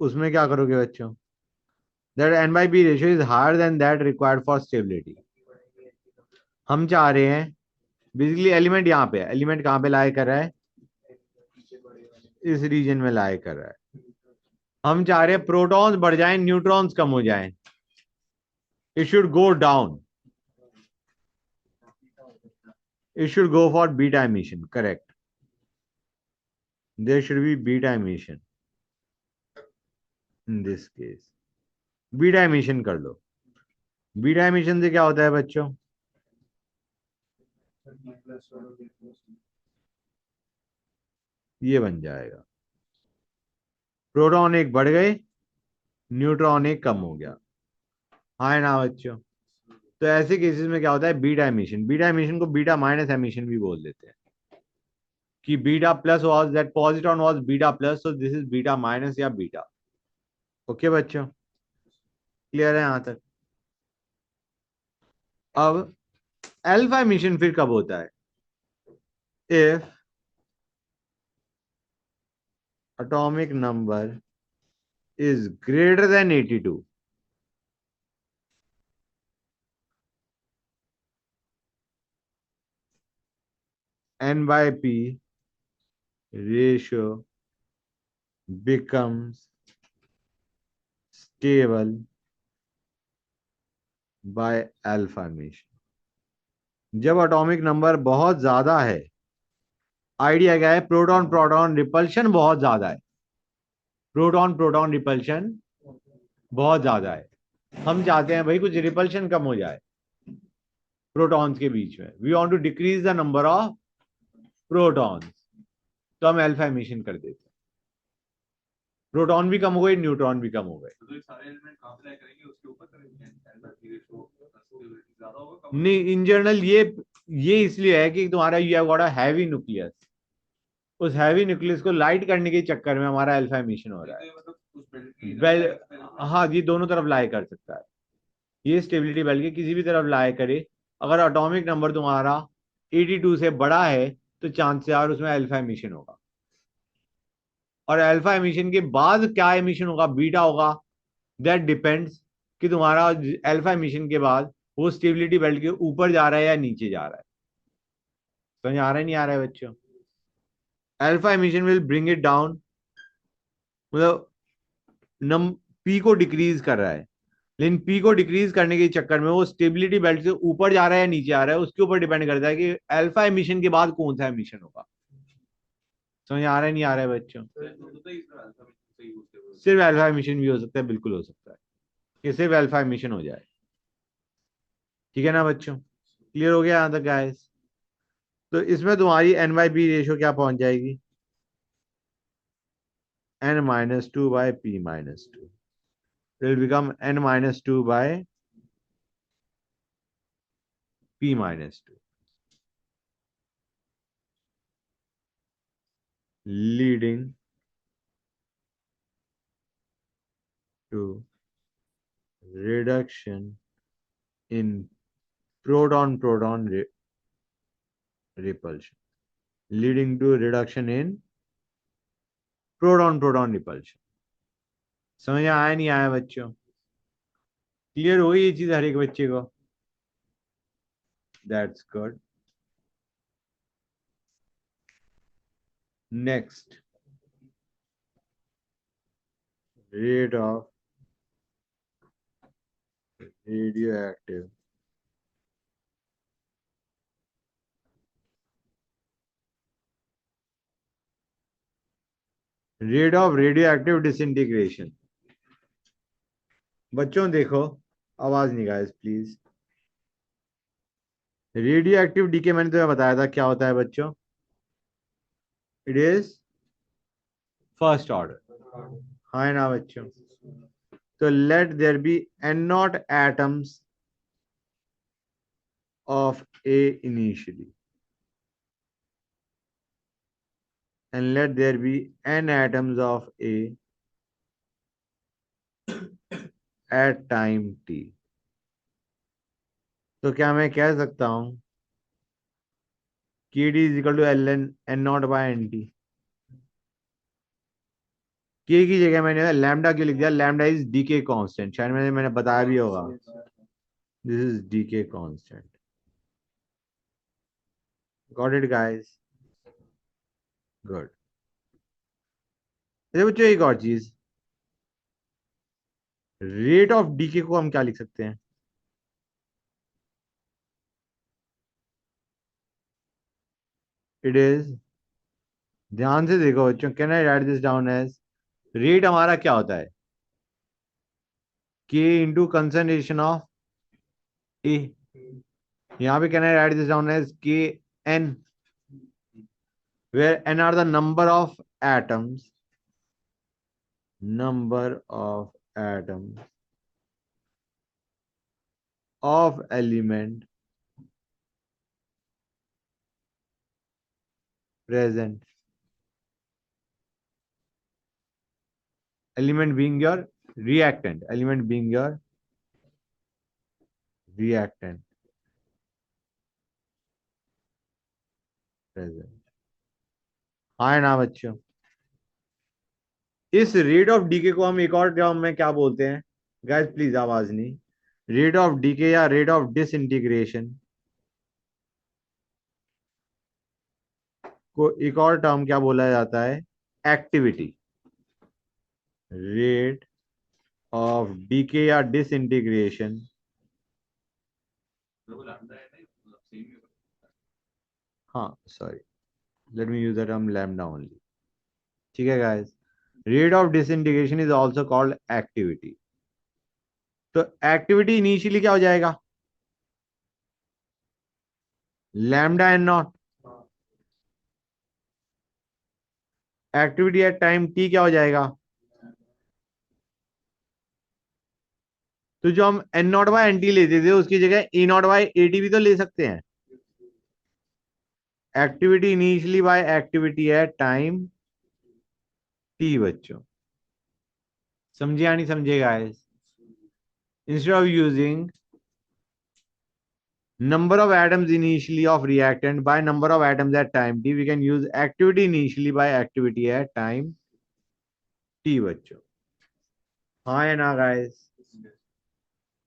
उसमें क्या करोगे बच्चों? That N by P ratio is higher than that required for stability. हम चाह रहे हैं, बेसिकली एलिमेंट यहाँ पे है, एलिमेंट कहाँ पे लाई कर रहा है? इस रीजन में लाई कर रहा है। हम चाह रहे हैं प्रोटॉन्स बढ़ जाएं, न्यूट्रॉन्स कम हो जाएं। It should go down, it should go for beta emission, correct? There should be beta emission in this case। Beta emission कर लो। बीटा एमिशन से क्या होता है बच्चों? ये बन जाएगा, प्रोटॉन एक बढ़ गए, न्यूट्रॉन एक कम हो गया। हाँ है ना बच्चों? तो ऐसे केसेस में क्या होता है? Beta emission. बीटा एमिशन को बीटा माइनस एमिशन भी बोल देते हैं, कि beta plus was that positron was beta plus, so this is beta minus या बीटा। ओके बच्चों? क्लियर है यहां तक? अब अल्फा एमिशन फिर कब होता है? If atomic number is greater than 82, n by p ratio becomes stable by alpha emission। जब एटॉमिक नंबर बहुत ज्यादा है, आइडिया क्या है? प्रोटॉन प्रोटॉन रिपल्शन बहुत ज्यादा है, प्रोटॉन प्रोटॉन रिपल्शन बहुत ज्यादा है। हम चाहते हैं भाई कुछ रिपल्शन कम हो जाए प्रोटॉन्स के बीच में, we want to decrease the number of protons, तो हम अल्फा एमिशन कर देते हैं। प्रोटॉन भी कम हो गए, न्यूट्रॉन भी कम हो गए। तो ये सारे एलिमेंट कहाँ पे करेंगे, उसके ऊपर करेंगे, एल्फा की रेशो ज्यादा होगा कम नहीं, इन जनरल ये इसलिए है कि तुम्हारा you have got a heavy nucleus, उस हैवी न्यूक्लियस को लाइट करने के चक्कर में हमारा अल्फा एमिशन हो रहा है। मतलब उस बेल्ट की बेल, हाँ, ये दोनों तरफ लाई कर सकता है, ये स्टेबिलिटी बेल्ट के किसी भी तरफ लाई करे। अगर एटॉमिक नंबर तुम्हारा 82 से बड़ा है तो चांस यार उसमें अल्फा एमिशन होगा, और अल्फा एमिशन के बाद क्या एमिशन होगा, बीटा होगा, दैट डिपेंड्स कि तुम्हारा अल्फा एमिशन के बाद वो स्टेबिलिटी बेल्ट के ऊपर जा रहा है या नीचे जा रहा है। समझ आ रहा है नहीं आ रहा है बच्चों? Alpha emission will bring it down, मतलब नम पी को डिक्रीज कर रहा है, लेकिन पी को डिक्रीज करने के चक्कर में वो स्टेबिलिटी बेल्ट से ऊपर जा रहा है या नीचे आ रहा है, उसके ऊपर डिपेंड करता है कि अल्फा एमिशन के बाद कौन सा एमिशन होगा। समझ आ रहा है नहीं आ रहा है बच्चों? सिर्फ अल्फा एमिशन भी हो सकता है, बिल्कुल हो सकता है कि सिर्फ अल्फा एमिशन हो जाए। ठीक है ना बच्चों, क्लियर हो गया यहाँ तक गाइस? तो इसमें तुम्हारी एन बाई पी रेशो क्या पहुंच जाएगी, n-2/p-2, it will become n-2/p-2, leading to reduction in proton-proton repulsion, leading to reduction in proton-proton repulsion। समझ आया नहीं आया बच्चों? क्लियर हो गई ये चीज हर एक बच्चे को? That's good. Next, rate of radioactive disintegration। बच्चों देखो, आवाज नहीं guys please. Radioactive decay मैंने तुम्हें बताया था क्या होता है बच्चों, इट इज फर्स्ट ऑर्डर, हाँ ना बच्चों? तो let there be N naught atoms of A initially, and let there be n atoms of A at time t। तो क्या मैं कह सकता हूं कि D is equal to L N N naught by N T? K की जगह मैंने लैम्डा क्यों लिख दिया, lambda is decay constant, शायद मैंने बताया भी होगा, this is decay constant. Got it guys? Good. बच्चों एक और चीज, रेट ऑफ डीके को हम क्या लिख सकते हैं, इट इज, ध्यान से देखो बच्चों, can I write this down as, rate हमारा क्या होता है, के इंटू कंसंट्रेशन ऑफ ए। यहाँ पे can I write this down as K N, where n are the number of atoms of element present, element being your reactant, element being your reactant present। हाँ ना बच्चों? इस rate of DK को हम एक और टर्म में क्या बोलते हैं गाइस, प्लीज आवाज नहीं, रेट ऑफ डीके या रेट ऑफ डिसइंटीग्रेशन को एक और टर्म क्या बोला जाता है, एक्टिविटी। रेट ऑफ डीके या डिसइंटीग्रेशन, हाँ sorry, let me use the term lambda only. ठीक है guys, rate of disintegration is also called activity. तो एक्टिविटी इनिशियली क्या हो जाएगा, लैम्डा एन नॉट। हाँ एक्टिविटी एट टाइम टी क्या हो जाएगा, तो जो हम N naught by N T लेते थे उसकी जगह E naught by A T भी तो ले सकते हैं। Activity initially by activity at time T बच्चों, समझे या नहीं समझे guys. Instead of using number of atoms initially of reactant by number of atoms at time t, we can use activity initially by activity at time t बच्चों। हाँ है ना guys,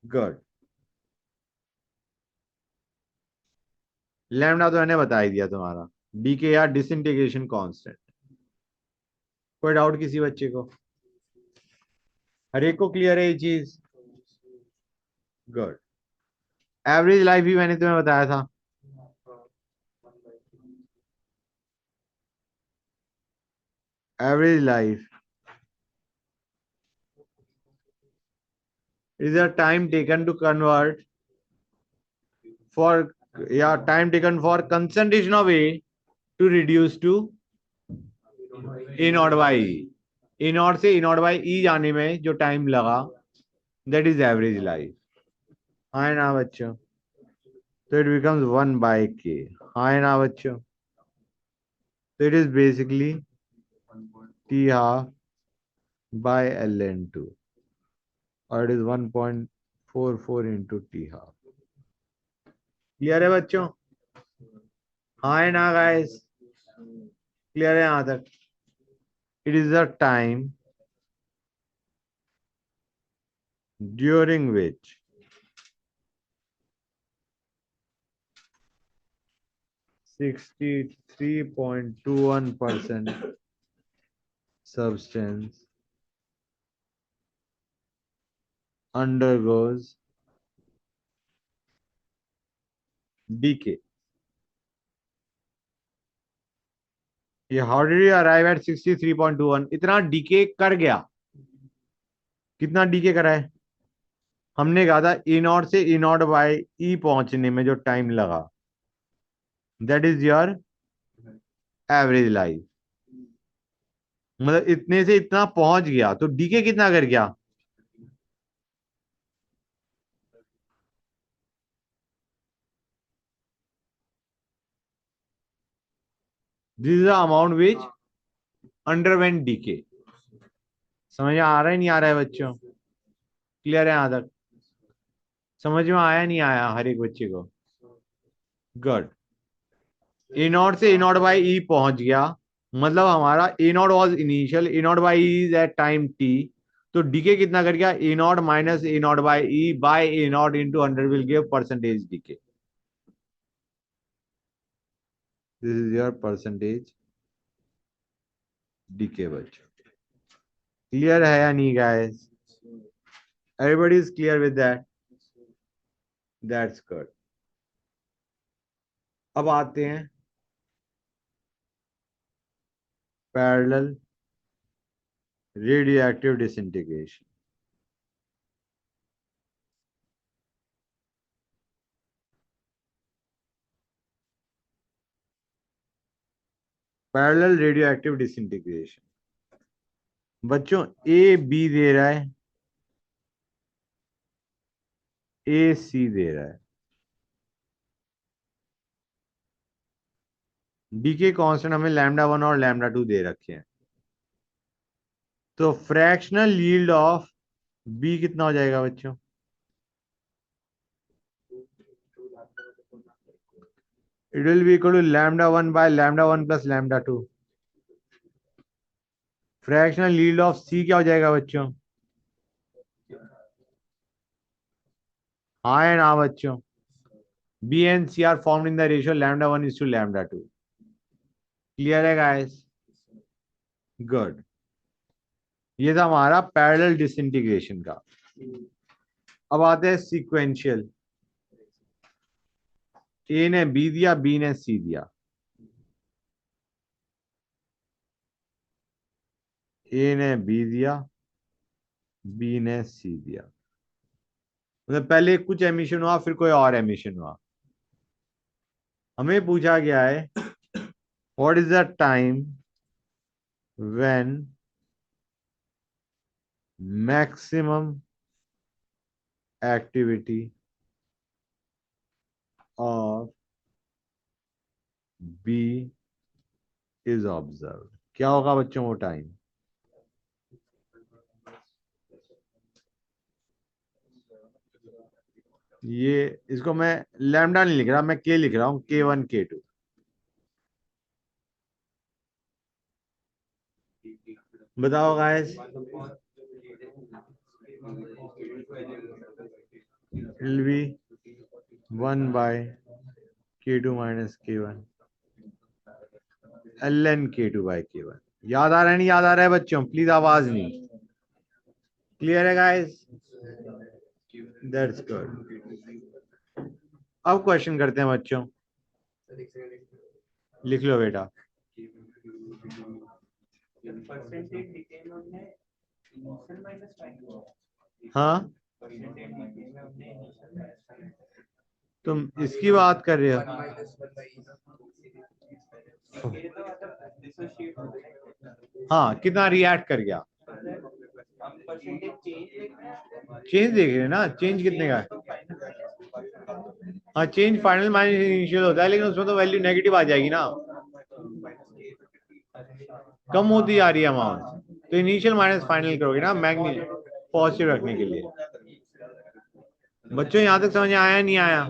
good. Lambda तो मैंने बता ही दिया तुम्हारा, डीके या डिसइंटीग्रेशन कांस्टेंट। कोई डाउट किसी बच्चे को, हर एक को क्लियर है ये चीज, गुड। एवरेज लाइफ भी मैंने तुम्हें बताया था, average life is the time taken to convert for, yeah, time taken for concentration of A to reduce to A not by A not से ए नॉट बाई ई जाने में जो टाइम लगा, दैट इज एवरेज लाइफ। हाँ है ना बच्चों, तो इट बिकम्स 1/k। हाँ है ना बच्चों, तो it is basically T half by L N two, और it is 1.44 into T half. Clear है बच्चों, हाँ है ना गाइस, क्लियर है यहां तक। It is the time during which 63.21% substance undergoes decay। ये how did you arrive at 63.21, इतना डीके कर गया, कितना डीके करा है, हमने कहा था ई नॉट से ई नॉट बाई ई पहुंचने में जो टाइम लगा, that is your average life. मतलब इतने से इतना पहुंच गया तो डीके कितना कर गया, this is the amount which underwent decay. समझ में आ रहा है नहीं आ रहा है बच्चों, क्लियर है यहां तक, समझ में आया नहीं आया हर एक बच्चे को, गुड। ए नॉट से ए नॉट बाई ई पहुंच गया, मतलब हमारा A naught was initial, A naught by E is at time T, तो डीके कितना कर गया, A naught minus A naught by E by A naught into 100 will give percentage decay. This is your percentage decay बच्चों। Clear है या नहीं guys, everybody is clear with that, that's good. अब आते हैं parallel radioactive disintegration. Parallel radioactive disintegration बच्चों, A B दे रहा है, ए सी दे रहा है, डी के कांस्टेंट हमें लैम्डा 1 और लैम्डा 2 दे रखे हैं, तो फ्रैक्शनल यील्ड ऑफ बी कितना हो जाएगा बच्चों, it will be equal to lambda 1 by lambda 1 plus lambda 2। Fractional yield of C क्या हो जाएगा बच्चों, हाँ है ना बच्चों, B and C are formed in the ratio lambda 1 is to lambda 2। Clear है गाइस, गुड। ये था हमारा पैरेलल डिसइंटीग्रेशन का। अब आते हैं सीक्वेंशियल। ए ने बी दिया, बी ने सी दिया, ए ने बी दिया, बी ने सी दिया, मतलब पहले कुछ एमिशन हुआ फिर कोई और एमिशन हुआ। हमें पूछा गया है what is the time when maximum activity of B is observe. क्या होगा बच्चों वो टाइम? ये इसको मैं लैम्डा नहीं लिख रहा, मैं के लिख रहा हूं, K1 K2। बताओ guys. Will be 1/K2 minus K1 ln K2 by K1। याद आ रहा है नहीं याद आ रहा है बच्चों? प्लीज आवाज नहीं। क्लियर है गाइस? That's good. अब क्वेश्चन करते हैं बच्चों। लिख लो बेटा। परसेंटेज डिके में हमने इनिशियल माइनस फाइनल, हाँ परसेंटेज डिके में हमने इनिशियल माइनस फाइनल, तुम इसकी बात कर रहे 1 हो? माइनस 1 बाई ये तो मतलब डिसोशिएट हो गया। हाँ, कितना रिएक्ट कर गया? हम परसेंटेज चेंज देख रहे हैं, चेंज देख रहे हैं ना, चेंज कितने का है? तो फाइनल माइनस, हाँ, चेंज फाइनल माइनस इनिशियल होता है, लेकिन उसमें तो वैल्यू नेगेटिव आ जाएगी ना, कम होती जा रही है अमाउंट। तो इनिशियल माइनस फाइनल करोगे ना मैग्नी पॉजिटिव रखने के लिए। बच्चों यहां तक समझ आया नहीं आया?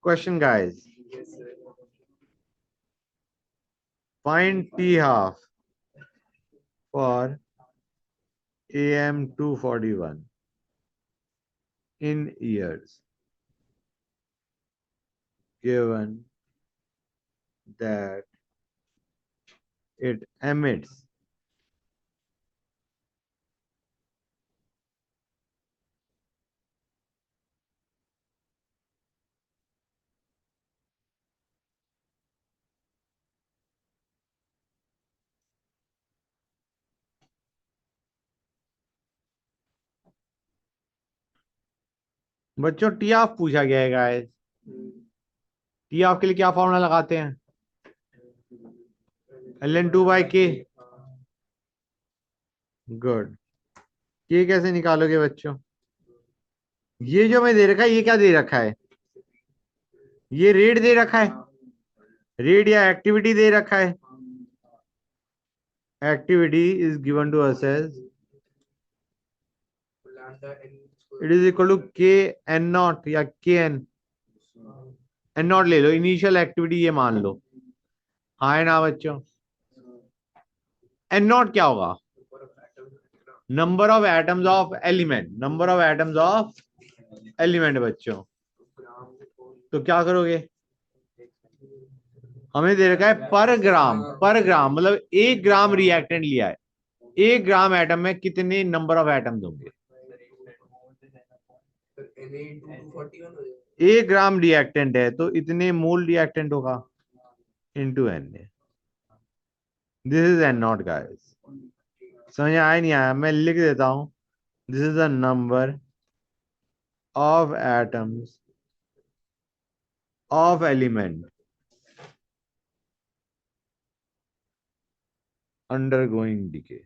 Question guys, find T half for AM 241 in years given that it emits बच्चों टी ऑफ पूछा गया है गाइस। टी ऑफ के लिए क्या फॉर्मूला लगाते हैं? ln2/k। गुड। ये कैसे निकालोगे बच्चों? ये जो मैं दे रखा है ये क्या दे रखा है? ये रेट दे रखा है, रेट या एक्टिविटी दे रखा है। Activity is given to us as it is equal to K n0 या Kn। n0 ले लो, इनिशियल एक्टिविटी ये मान लो। हाँ है ना बच्चों? n0 क्या होगा? Number of atoms of element, number of atoms of element बच्चों। तो क्या करोगे? हमें दे रखा है पर ग्राम, पर ग्राम मतलब 1 ग्राम रिएक्टेंट लिया है, 1 ग्राम एटम में कितने नंबर ऑफ एटम्स होंगे? 1 ग्राम रिएक्टेंट है तो इतने मोल रिएक्टेंट होगा into N. This is n0 guys. समझ आया नहीं आया? मैं लिख देता हूं, this is the number of atoms of element undergoing decay।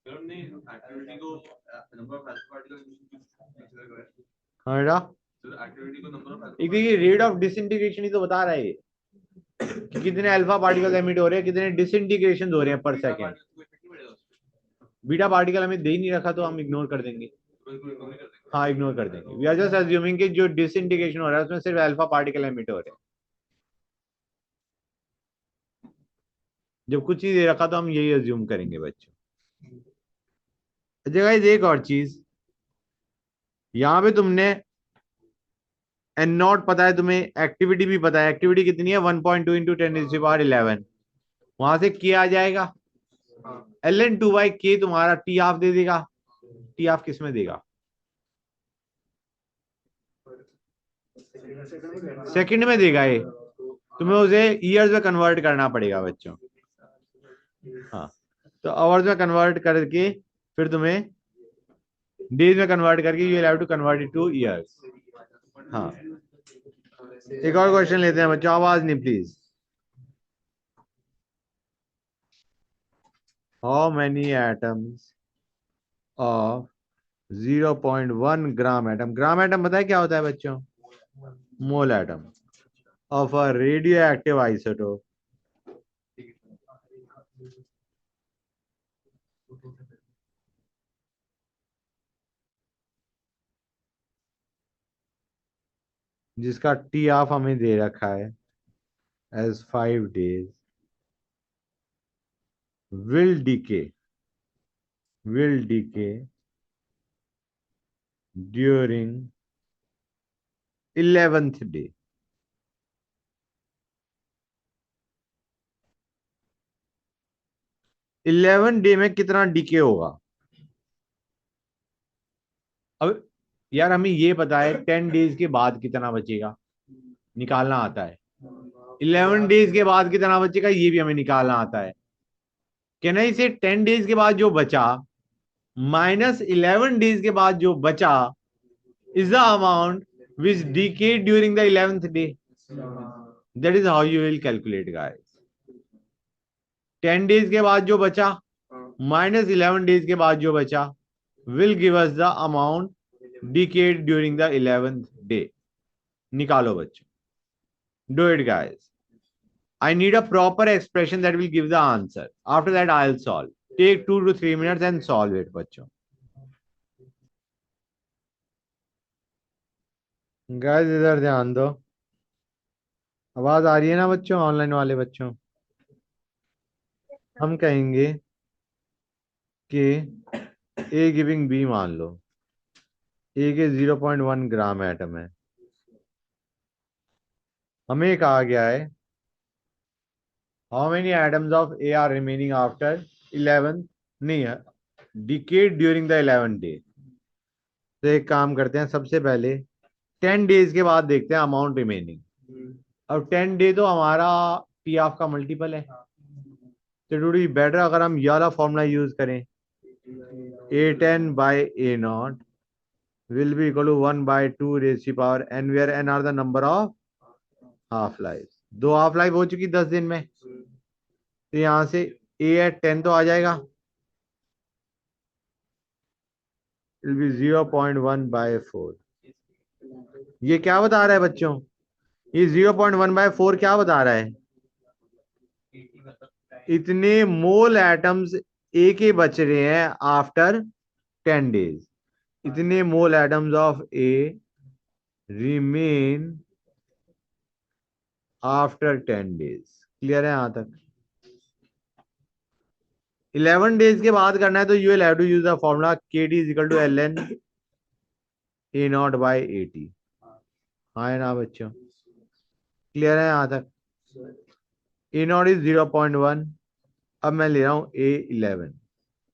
हमने एक्टिविटी को number of alpha particle consider करा है। हाँ बेटा, तो एक्टिविटी को नंबर ऑफ एक देखिए रेट ऑफ डिसइंटीग्रेशन ही तो बता रहा है ये, कि कितने अल्फा पार्टिकल एमिट हो रहे हैं, कितने डिसइंटीग्रेशन हो रहे हैं पर सेकेंड। बीटा पार्टिकल हमें दे ही नहीं रखा तो हम इग्नोर कर देंगे। हाँ इग्नोर कर देंगे। वी आर जस्ट अज्यूमिंग कि जो डिसइंटीग्रेशन हो रहा है उसमें सिर्फ अल्फा पार्टिकल एमिट हो रहे हैं। जब कुछ नहीं दे रखा तो हम यही अज्यूम करेंगे बच्चों। अच्छा गाइस एक और चीज, यहाँ पे तुमने n0 पता है, तुम्हें एक्टिविटी भी पता है। एक्टिविटी कितनी है? 1.2 इंटू 10⁻11। वहां से k आ जाएगा, ln2/k तुम्हारा टी ऑफ दे देगा। टी ऑफ किस में देगा? सेकंड में देगा ये। तुम्हें उसे ईयर्स में कन्वर्ट करना पड़ेगा बच्चों। हाँ, तो आवर्स में कन्वर्ट करके फिर तुम्हें डेज में कन्वर्ट करके you will have to convert it to years. हाँ, एक और क्वेश्चन लेते हैं बच्चों, आवाज नहीं please. How many atoms of 0.1 gram atom, gram atom पता है क्या होता है बच्चों? Mole atom of a radioactive isotope जिसका टी ऑफ हमें दे रखा है as 5 days will decay during 11th day। 11 day में कितना डीके होगा? अब यार हमें ये पता है 10 डेज के बाद कितना बचेगा, निकालना आता है। 11 डेज के बाद कितना बचेगा ये भी हमें निकालना आता है। कहना इसे 10 डेज के बाद जो बचा माइनस 11 डेज के बाद जो बचा is the amount which decayed during the 11th day. That is how you will calculate guys। 10 days के बाद जो बचा माइनस 11 डेज के बाद जो बचा will give us the amount decayed during the 11th day। निकालो बच्चों, do it guys। I need a proper expression that will give the answer। After that I'll solve। Take 2 to 3 minutes and solve it बच्चों। Guys इधर ध्यान दो, आवाज आ रही है ना बच्चों, ऑनलाइन वाले बच्चों? हम कहेंगे कि ए गिविंग बी मान लो, ए के 0.1 ग्राम एटम है। हमें कहा गया है how many atoms of A R remaining after 11 नहीं है डिकेड ड्यूरिंग द 11 डे। तो एक काम करते हैं, सबसे पहले 10 डेज के बाद देखते हैं अमाउंट रिमेनिंग। अब 10 डे तो हमारा पी ऑफ का मल्टीपल है, तो इट वुड बी बेटर अगर हम ये वाला फॉर्मूला यूज करें। A10/A0 will be equal to 1/2 raised to power n, where n are the number of half life. 2 half life हो चुकी 10 दिन में, तो यहां से a एट 10 तो आ जाएगा, इट बी 0.1/4। ये क्या बता रहा है बच्चों? ये 0.1/4 क्या बता रहा है? इतने मोल एटम्स ए के बच रहे हैं आफ्टर 10 डेज। इतने mole atoms of A remain after 10 days. क्लियर है यहां तक? 11 डेज के बाद करना है तो you will have to use the formula KT is equal to ln A0/AT। हाँ है ना बच्चों? क्लियर है यहां तक? A0 is 0.1। अब मैं ले रहा हूं A11।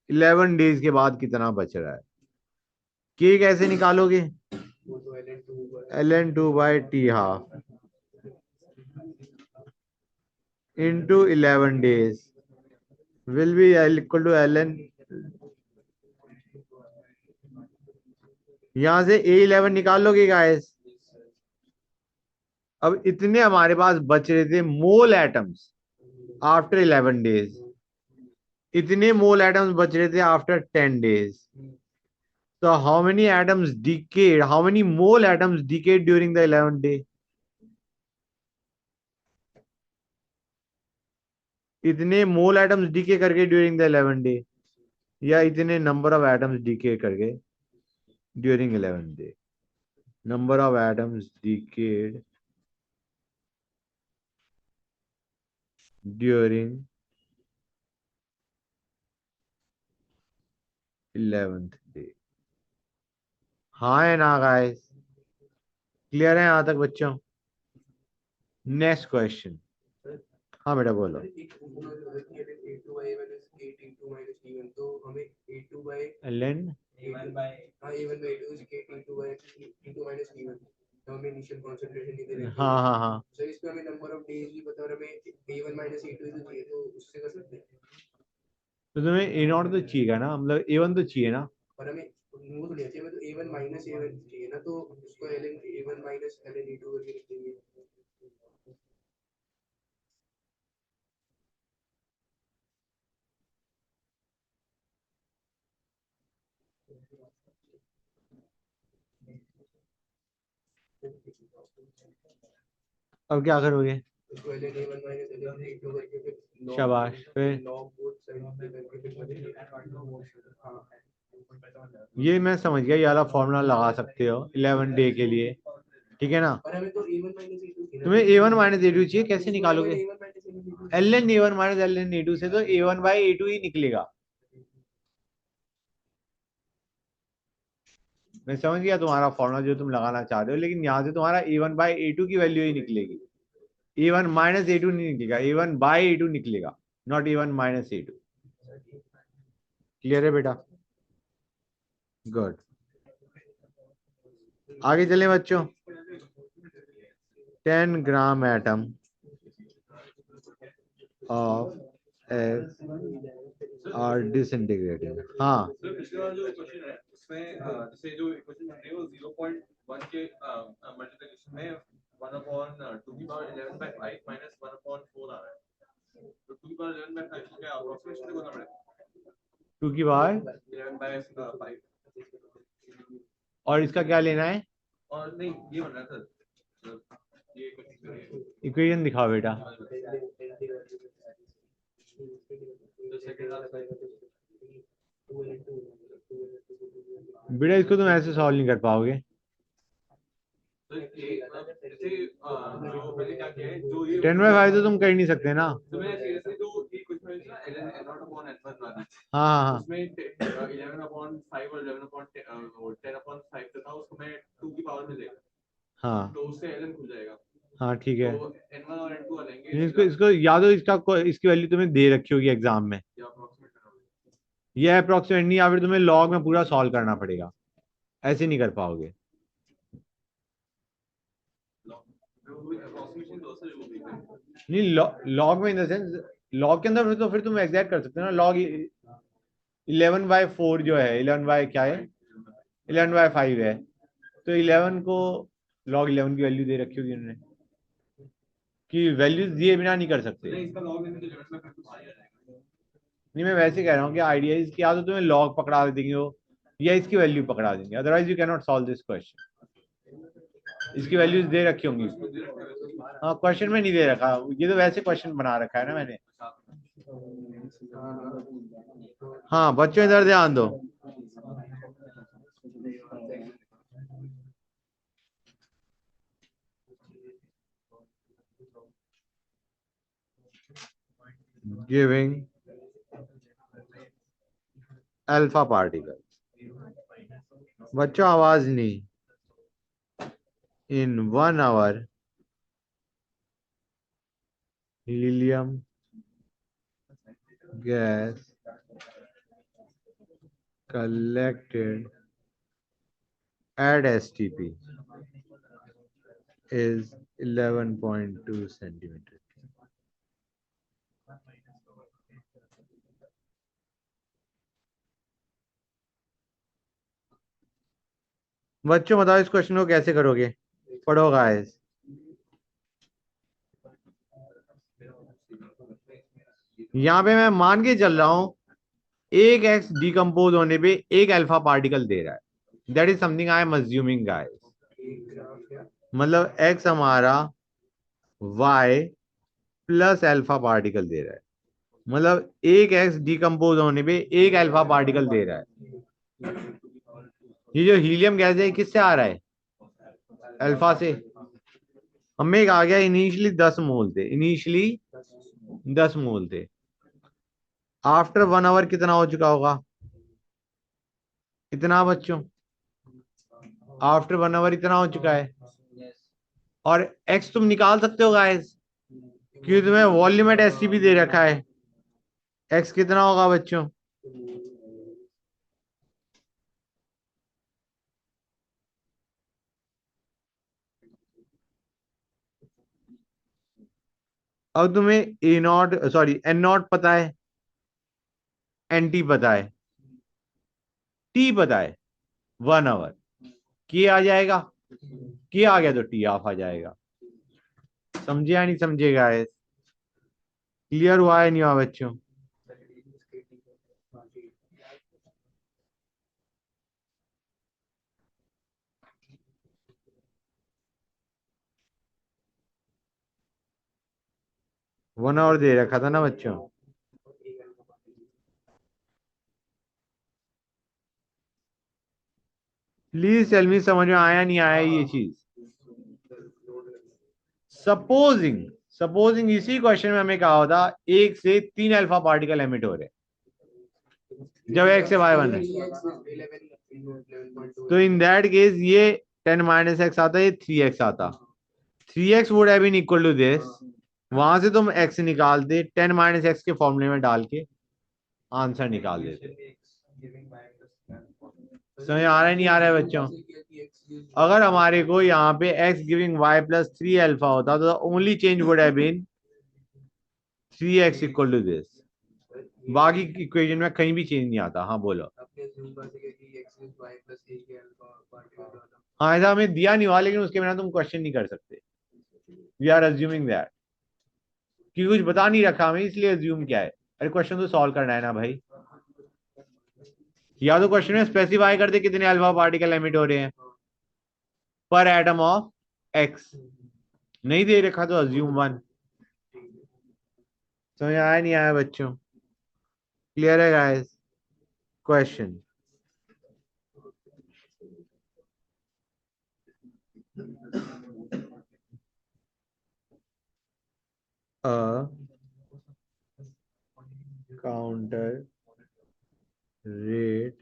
11 डेज के बाद कितना बच रहा है? K कैसे निकालोगे? ln2/T half into 11 days will be equal to ln, यहां से A11 निकाल लोगे गाइस। अब इतने हमारे पास बच रहे थे मोल एटम्स आफ्टर 11 डेज, इतने मोल एटम्स बच रहे थे आफ्टर 10 डेज। तो how many atoms decayed, how many mole atoms decayed during the 11 day? इतने मोल एटम्स डीके करके ड्यूरिंग द 11 डे, या इतने नंबर ऑफ एटम्स डीके करके during 11 day. Number of atoms decayed during 11th day. हाँ है ना guys? Clear है यहां तक बच्चों? Next question. हाँ बेटा बोलो। तो हमें A2 by ln A1 by A2 is K into minus T1। हमें इनिशियल कंसंट्रेशन नहीं दे रहे थे। हाँ हाँ हाँ, सर इसमें हमें नंबर ऑफ डेज भी पता और हमें A1 माइनस A2 तो चाहिए, तो उससे कर सकते हैं। तो तुम्हें ए नॉट तो चाहिए ना, मतलब A1 तो चाहिए ना। और हमें वो तो नहीं चाहिए, हमें तो A1 माइनस A1 चाहिए ना, तो उसको ln A1 minus ln A2 करके लिख देंगे। अब क्या करोगे? उसको ln A1 minus ln A2 करके फिर शाबाश, फिर log both sides पे करके फिर बनेंगे। हाँ ये मैं समझ गया, ये वाला फॉर्मूला लगा सकते हो 11 डे के लिए, ठीक है ना। और हमें तो A1 माइनस A2 चाहिए ना, तुम्हें A1 माइनस A2 चाहिए, कैसे तो निकालोगे? A1 minus A2 L N A1 minus L N A2 से तो A1 बाई A2 ही निकलेगा। मैं समझ गया तुम्हारा फॉर्मूला जो तुम लगाना चाह रहे हो, लेकिन यहाँ से तुम्हारा A1 बाई A2 की वैल्यू ही निकलेगी। A1 माइनस A2 नहीं निकलेगा, A1 बाई A2 निकलेगा, not A1 minus A2। Clear है बेटा? गुड। आगे चले बच्चों। 10 gram atom of S R disintegrated. हाँ सर पिछले वाला जो क्वेश्चन है उसमें जैसे जो इक्वेशन बन रही है वो 0.1 के मल्टीप्लिकेशन में 1/2 की पावर 11 बाय 5 माइनस 1/4 आ रहा है। तो 2 की पावर 11 बाय 5 को क्या अप्रोक्सीमेशन करना पड़ेगा? 2 की बार 11 बाय 5। और इसका क्या लेना है? और नहीं ये बन रहा है सर, ये क्वेश्चन इक्वेशन दिखाओ बेटा। तो सेकंड वाला बेटा इसको तुम ऐसे सॉल्व नहीं कर पाओगे। तो ये जैसे जो मैंने क्या किया है जो ये 10/5 तो तुम कर ही नहीं सकते ना। तो मैं सीरियसली जो ये क्वेश्चन है ना ln n0 upon n1 वाला हाँ हाँ हाँ उसमें 11/5 और 10/5 था, उसको मैं 2 की पावर में लेगा हाँ तो उससे ln खुल जाएगा। हाँ, ठीक है। तो n1 और n2 आ लेंगे लेकिन इसको इसको याद हो, इसकी वैल्यू तुम्हें दे रखी होगी एग्जाम में। या अप्रोक्सीमेट करना ये अप्रोक्सीमेट नहीं, या फिर तुम्हें लॉग में पूरा सॉल्व करना पड़ेगा, ऐसे नहीं कर पाओगे। होगा अप्रोक्सीमेशन दो से जो भी है। नहीं, लॉग में इन द सेंस, लॉग के अंदर तो फिर तुम एग्जैक्ट कर सकते हो ना। लॉग 11/4 जो है, 11 बाय क्या है, 11/5 है, तो 11 को लॉग 11 की वैल्यू दे रखी होगी उन्होंने, कि वैल्यूज दिए बिना नहीं कर सकते। नहीं इसका लॉग लेने तो 11 में फिर तो आ ही जाएगा। नहीं, मैं वैसे कह रहा हूँ कि आइडिया इसकी, या तो तुम्हें लॉग पकड़ा देंगे हो, या इसकी वैल्यू पकड़ा देंगे, otherwise you can not solve this question. इसकी वैल्यूज दे रखी होंगी। हाँ, क्वेश्चन में नहीं दे रखा, ये तो वैसे क्वेश्चन बना रखा है ना मैंने। हाँ बच्चों, इधर ध्यान दो। गिविंग अल्फा पार्टिकल, बच्चों आवाज नहीं, in 1 hour helium gas collected at STP is 11.2 centimeter. बच्चों बताओ इस क्वेश्चन को कैसे करोगे? पढ़ो गाइस। यहाँ पे मैं मान के चल रहा हूं एक एक्स डिकम्पोज होने पे एक अल्फा पार्टिकल दे रहा है। That is something I am assuming guys. मतलब एक्स हमारा वाई प्लस अल्फा पार्टिकल दे रहा है, मतलब एक एक्स डिकम्पोज होने पे एक अल्फा पार्टिकल दे रहा है। ये जो हीलियम गैस है किससे आ रहा है? अल्फा से। हमें एक आ गया, इनिशियली 10 मोल थे, इनिशियली 10 मोल थे। आफ्टर 1 आवर कितना हो चुका होगा? इतना बच्चों, आफ्टर 1 आवर इतना हो चुका है। और एक्स तुम निकाल सकते हो गाइस, क्योंकि तुम्हें वॉल्यूम एट एसटीपी दे रखा है। एक्स कितना होगा बच्चों? अब तुम्हें ए नॉट सॉरी एन नॉट पता है, एन टी पता है, टी पता है 1 आवर, के आ जाएगा, के आ गया तो टी ऑफ आ जाएगा। समझे या नहीं समझेगा? क्लियर हुआ है नहीं हुआ बच्चों? 1 आवर दे रखा था ना बच्चों। प्लीज टेल मी समझ में आया नहीं आया ये चीज? सपोजिंग सपोजिंग इसी क्वेश्चन में हमें कहा होता 1 से 3 अल्फा पार्टिकल एमिट हो रहे हैं जब x से y बन रहे हैं, तो इन दैट केस ये 10 - x आता, ये 3x आता। 3x would have been equal to this, वहां से तुम x निकालते 10 - x के फॉर्मूले में डाल के आंसर निकाल देते। समझ आ रहा है नहीं आ रहा है बच्चों? अगर हमारे को यहाँ पे x giving y plus 3 alpha होता तो only change would have been 3x equal to this, बाकी इक्वेशन में कहीं भी चेंज नहीं आता। हाँ बोलो। हाँ ऐसा हमें दिया नहीं हुआ, लेकिन उसके बिना तुम क्वेश्चन नहीं कर सकते। वी आर अज्यूमिंग दैट, कि कुछ बता नहीं रखा हमें इसलिए अज्यूम क्या है। अरे क्वेश्चन तो सॉल्व करना है ना भाई। या तो क्वेश्चन में स्पेसिफाई कर दे कितने अल्फा पार्टिकल एमिट हो रहे हैं पर एटम ऑफ एक्स, नहीं दे रखा तो अज्यूम 1। समझ आया नहीं आया बच्चों? क्लियर है guys? Question counter rate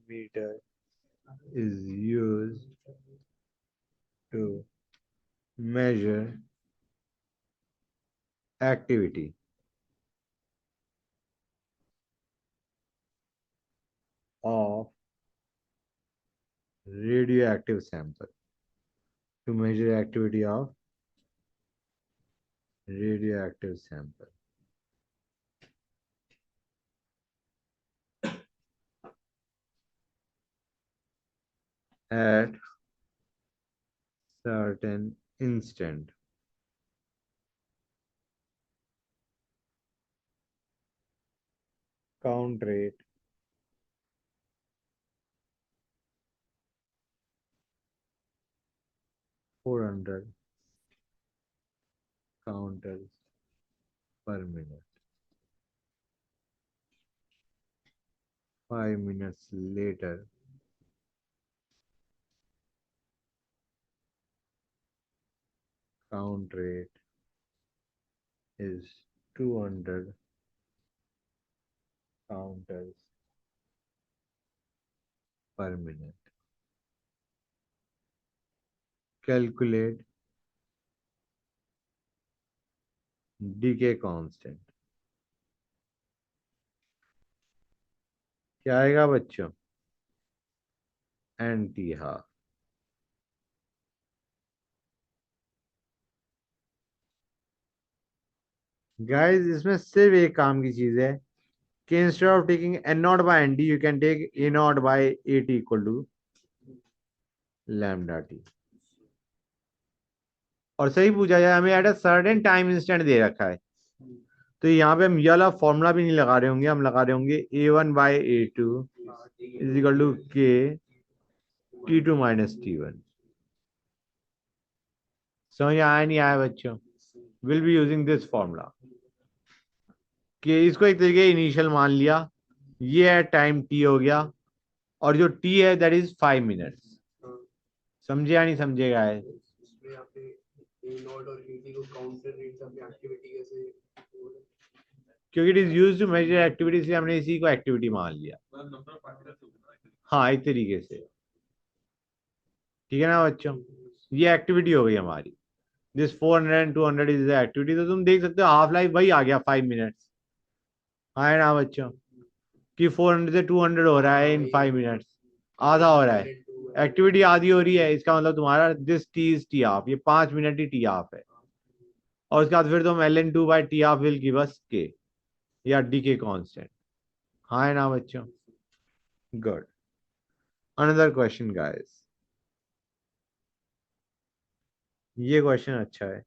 meter is used to measure activity of radioactive sample, to measure activity of radioactive sample at certain instant count rate (400 counters per minute). 5 minutes later, count rate is 200 counters per minute. Calculate decay constant। क्या आएगा बच्चों? Anti half. Guys इसमें सिर्फ एक काम की चीज है कि instead of taking N naught by N T, you can take A naught by A T equal to lambda T. और सही पूछा जाए, हमें at a certain time instant दे रखा है, तो यहाँ पे हम ये वाला फॉर्मूला भी नहीं लगा रहे होंगे, हम लगा रहे होंगे A1/A2 इज इक्वल टू के T2 - T1। समझ आया नहीं आया बच्चों? Will be using this formula, कि इसको एक तरीके इनिशियल मान लिया, ये है टाइम टी हो गया, और जो टी है दैट इज 5 मिनट्स। समझे या नहीं समझेगा है? क्योंकि it is used to measure activity, इसलिए हमने इसी को एक्टिविटी मान लिया। हाँ एक तरीके से, ठीक है ना बच्चों? ये एक्टिविटी हो गई हमारी। This 400 and 200 is the activity. तो तुम देख सकते हो हाफ लाइफ वही आ गया 5 मिनट्स। हाँ है ना बच्चों? कि 400 से 200 हो रहा है इन 5 मिनट्स, आधा हो रहा है, एक्टिविटी आधी हो रही है। इसका मतलब तुम्हारा this T is T half, ये 5 मिनट ही टी हाफ है। और उसके बाद फिर तुम ln2/t will give us k या डी के कांस्टेंट। हाँ है ना बच्चों? गुड। अनदर क्वेश्चन गाइस, ये क्वेश्चन अच्छा है।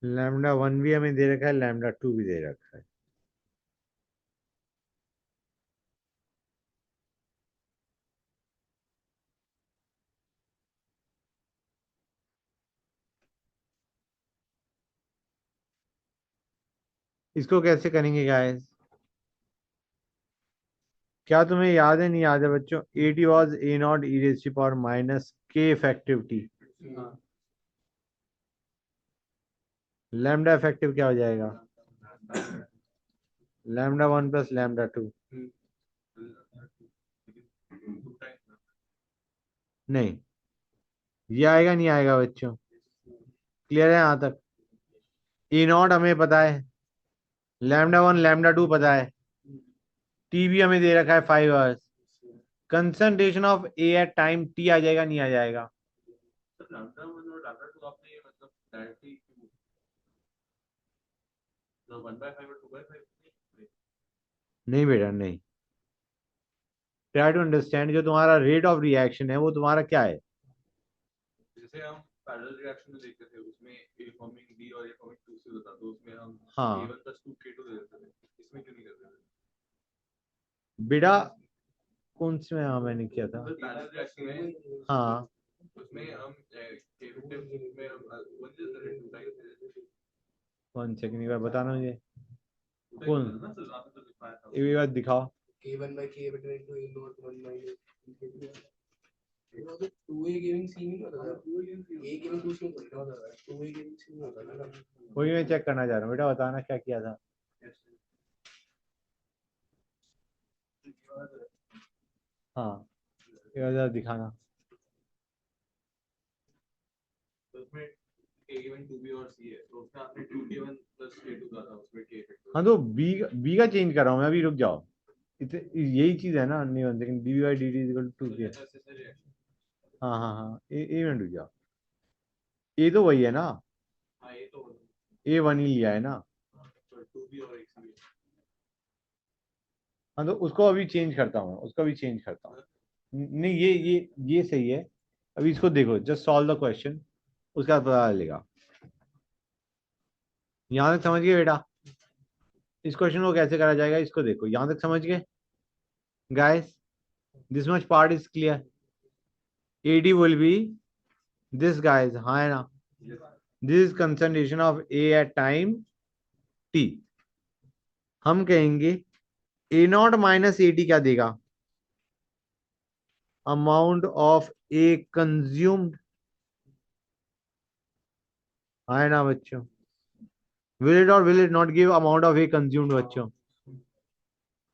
λ1 भी हमें दे रखा है, λ2 भी दे रखा है। इसको कैसे करेंगे गाइस? क्या तुम्हें याद है, नहीं याद है बच्चों? A T was A naught E raise to power minus K effective T. Lambda effective क्या हो जाएगा? λ1 प्लस λ2। नहीं, ये आएगा नहीं आएगा बच्चों? क्लियर है यहाँ तक? ए नॉट हमें पता है, λ1 λ2 पता है, टी भी हमें दे रखा है 5 hours. Concentration of A at time T आ जाएगा नहीं आ जाएगा? नहीं बेटा नहीं। ट्राई टू अंडरस्टैंड, जो तुम्हारा रेट ऑफ रिएक्शन है वो तुम्हारा क्या है? जैसे हम पैरेलल रिएक्शन में देखते थे, उसमें ए फॉर्मिंग बी और ए फॉर्मिंग 2 से होता, तो उसमें हम हाँ a1 + 2k2 दे देते थे। इसमें क्यों नहीं करते थे? बेटा कौन से में? हाँ मैंने किया था। पैरेलल रिएक्शन में हाँ उसमें हम k में हम 1 दे देते थे, 2 टाइम्स। 1 सेकंड, एक बार बताना मुझे। कौन कौन? ना सर, आपने तो लिखवाया था। एक बार दिखाओ। k1/k between 2 a naught 1 minus वो तो 2a giving c नहीं होता था, a giving 2c नहीं होता था, 2a giving c नहीं होता था ना। वही मैं चेक करना चाह रहा हूँ बेटा, बताना क्या किया था। हाँ एक बार जरा दिखाना। तो उसमें a given 2b और c है, तो उसमें आपने 2k1 + k2 कहा था, उसमें k इफेक्ट। हाँ तो बी का चेंज कर रहा हूँ मैं अभी, रुक जाओ। यही चीज है ना, नहीं 1 सेकंड, डी/dt इक्वल टू के। हाँ हाँ हाँ, ए मिनट रुक जाओ। ए तो वही है ना, हाँ ये तो A1 ही लिया है ना। 2b और एक c। हाँ तो उसको अभी चेंज करता हूँ, उसको अभी चेंज करता हूँ। नहीं ये सही है। अभी इसको देखो, जस्ट सॉल्व द क्वेश्चन, उसका पता चलेगा। यहाँ तक समझ गए बेटा? इस क्वेश्चन को कैसे करा जाएगा इसको देखो, यहाँ तक समझ गए guys? This much part is clear. AD will be this guys, हाँ है ना? This is concentration of A at time T. हम कहेंगे A naught minus A T क्या देगा? अमाउंट ऑफ ए कंज्यूम्ड, हाँ है ना बच्चों? विल इट और will it not give amount of A consumed बच्चों?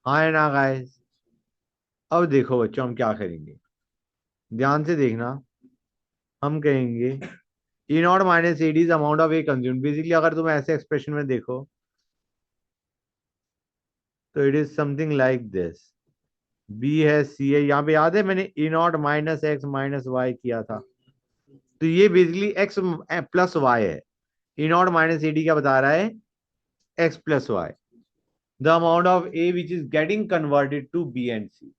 हाँ है ना गाइस? अब देखो बच्चों हम क्या करेंगे, ध्यान से देखना। हम कहेंगे E naught minus A D is amount of A consumed. Basically अगर तुम ऐसे एक्सप्रेशन में देखो तो it is something like this. B है, सी है, यहाँ पे याद है मैंने E naught minus X minus Y किया था, तो ये बेसिकली एक्स प्लस वाई है। E naught minus A D क्या बता रहा है? X plus Y, the amount of A which is getting converted to B and C.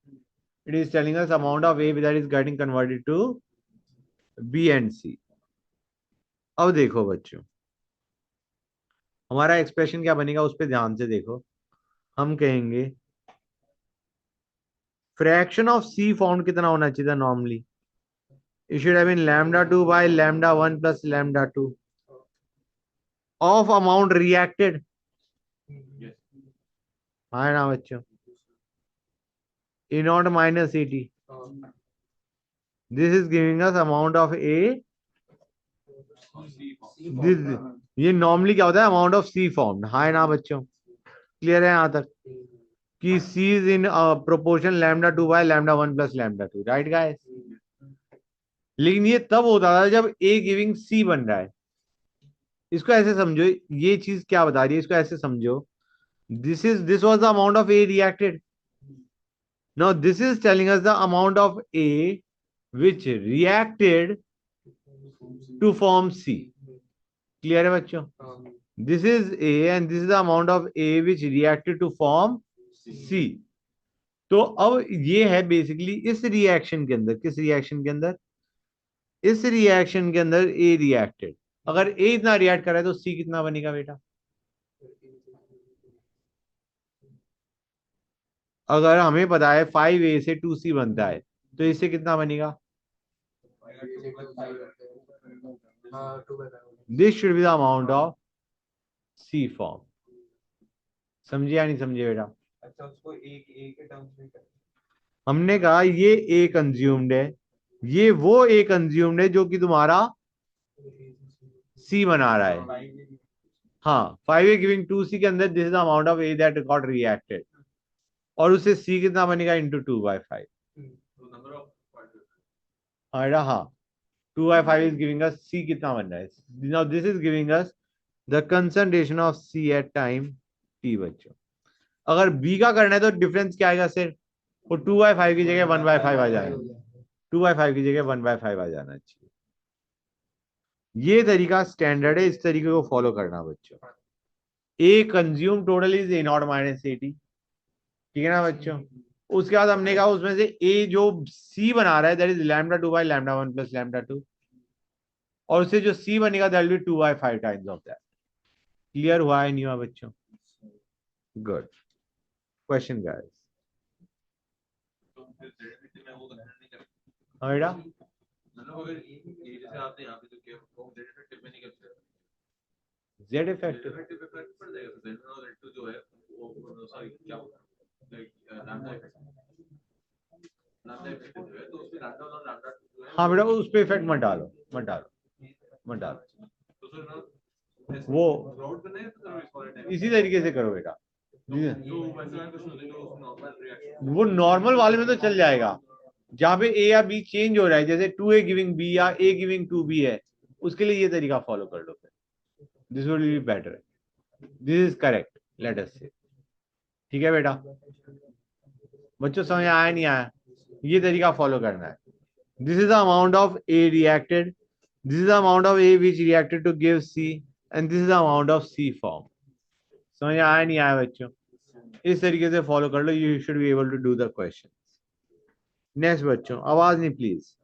It is telling us amount of A that is getting converted to B and C. अब देखो बच्चों, हमारा expression क्या बनेगा उस पर ध्यान से देखो। हम कहेंगे फ्रैक्शन ऑफ C फाउंड कितना होना चाहिए था normally? It should have been lambda 2 by lambda 1 plus lambda 2 of amount reacted. Yes. हाँ ना बच्चों, A naught minus AT. This is giving us amount of A. This, ये normally क्या होता है, amount of C formed. हाँ ना बच्चों, क्लियर है यहाँ तक कि C is in proportion lambda 2 by lambda 1 plus lambda 2, right guys? लेकिन ये तब होता था जब A गिविंग C बन रहा है. इसको ऐसे समझो, ये चीज क्या बता रही है, इसको ऐसे समझो. This was the amount of A reacted. Now this is telling us the amount of A which reacted to form C. Clear है बच्चों? This is A and this is the amount of A which reacted to form C. तो अब ये है basically इस reaction के अंदर, किस रिएक्शन के अंदर, इस रिएक्शन के अंदर A रिएक्टेड. अगर A इतना रिएक्ट कर रहा है तो C कितना बनेगा बेटा? अगर हमें पता है 5A से 2C बनता है तो इससे कितना बनेगा? This should be the amount of C form. समझे या नहीं समझे बेटा? अच्छा, उसको एक के टर्म्स में कर. हमने कहा ये A कंज्यूम्ड है, ये वो A कंज्यूम्ड है जो कि तुम्हारा C बना रहा है. हाँ, 5A गिविंग 2C के अंदर this is the amount of A that got reacted, और उससे C कितना बनेगा? इंटू 2/5. हाँ, 2/5 is giving us C कितना बन रहा है. Now this is giving us the concentration of C at time t बच्चों. अगर B का करना है तो डिफरेंस क्या आएगा सिर्फ, वो 2/5 की जगह 1/5 आ जाएगा. 2/5 की जगह 1/5 आ जाना चाहिए. ये तरीका स्टैंडर्ड है, इस तरीके को फॉलो करना बच्चों. A consume total is A not minus AT. ठीक है ना बच्चों? उसके बाद हमने कहा उसमें से A जो C बना रहा है that is lambda 2 by lambda 1 plus lambda 2, और उससे जो C बनेगा that will be 2/5 times of that. Clear हुआ है नहीं हुआ बच्चों? Good question guys. हाँ बेटा, मतलब अगर ये जैसे आपने यहाँ पे जो किया वो Z इफेक्टिव में नहीं कर सकते. Z इफेक्टिव इफेक्टिव इफेक्ट पड़ जाएगा. तो Z और Z2 जो है वो सॉरी क्या होगा, लैम्डा इफेक्ट. लैम्डा इफेक्टिव जो है तो उसमें लैम्डा और लैम्डा 2 जो है. हाँ बेटा, उस पे इफेक्ट मत डालो, मत डालो, मत डालो. तो सर वो राउट करना है तो सर इसी तरीके से करो बेटा. जो वैसा क्वेश्चन होता है जो नॉर्मल रिएक्शन वो नॉर्मल वाले में तो चल जाएगा. जहां पे A या B चेंज हो रहा है, जैसे 2A गिविंग B या A गिविंग 2B है, उसके लिए ये तरीका फॉलो कर लो. This will be better. This is correct, let us say. ठीक है बेटा? बच्चों समझ आया नहीं आया? ये तरीका फॉलो करना है. This is the amount of A reacted, this is the amount of A which reacted to give C, and this is the amount of C form. समझ आया नहीं आया बच्चों? इस तरीके से फॉलो कर लो. You should be able to do the question. Next बच्चों, आवाज नहीं प्लीज.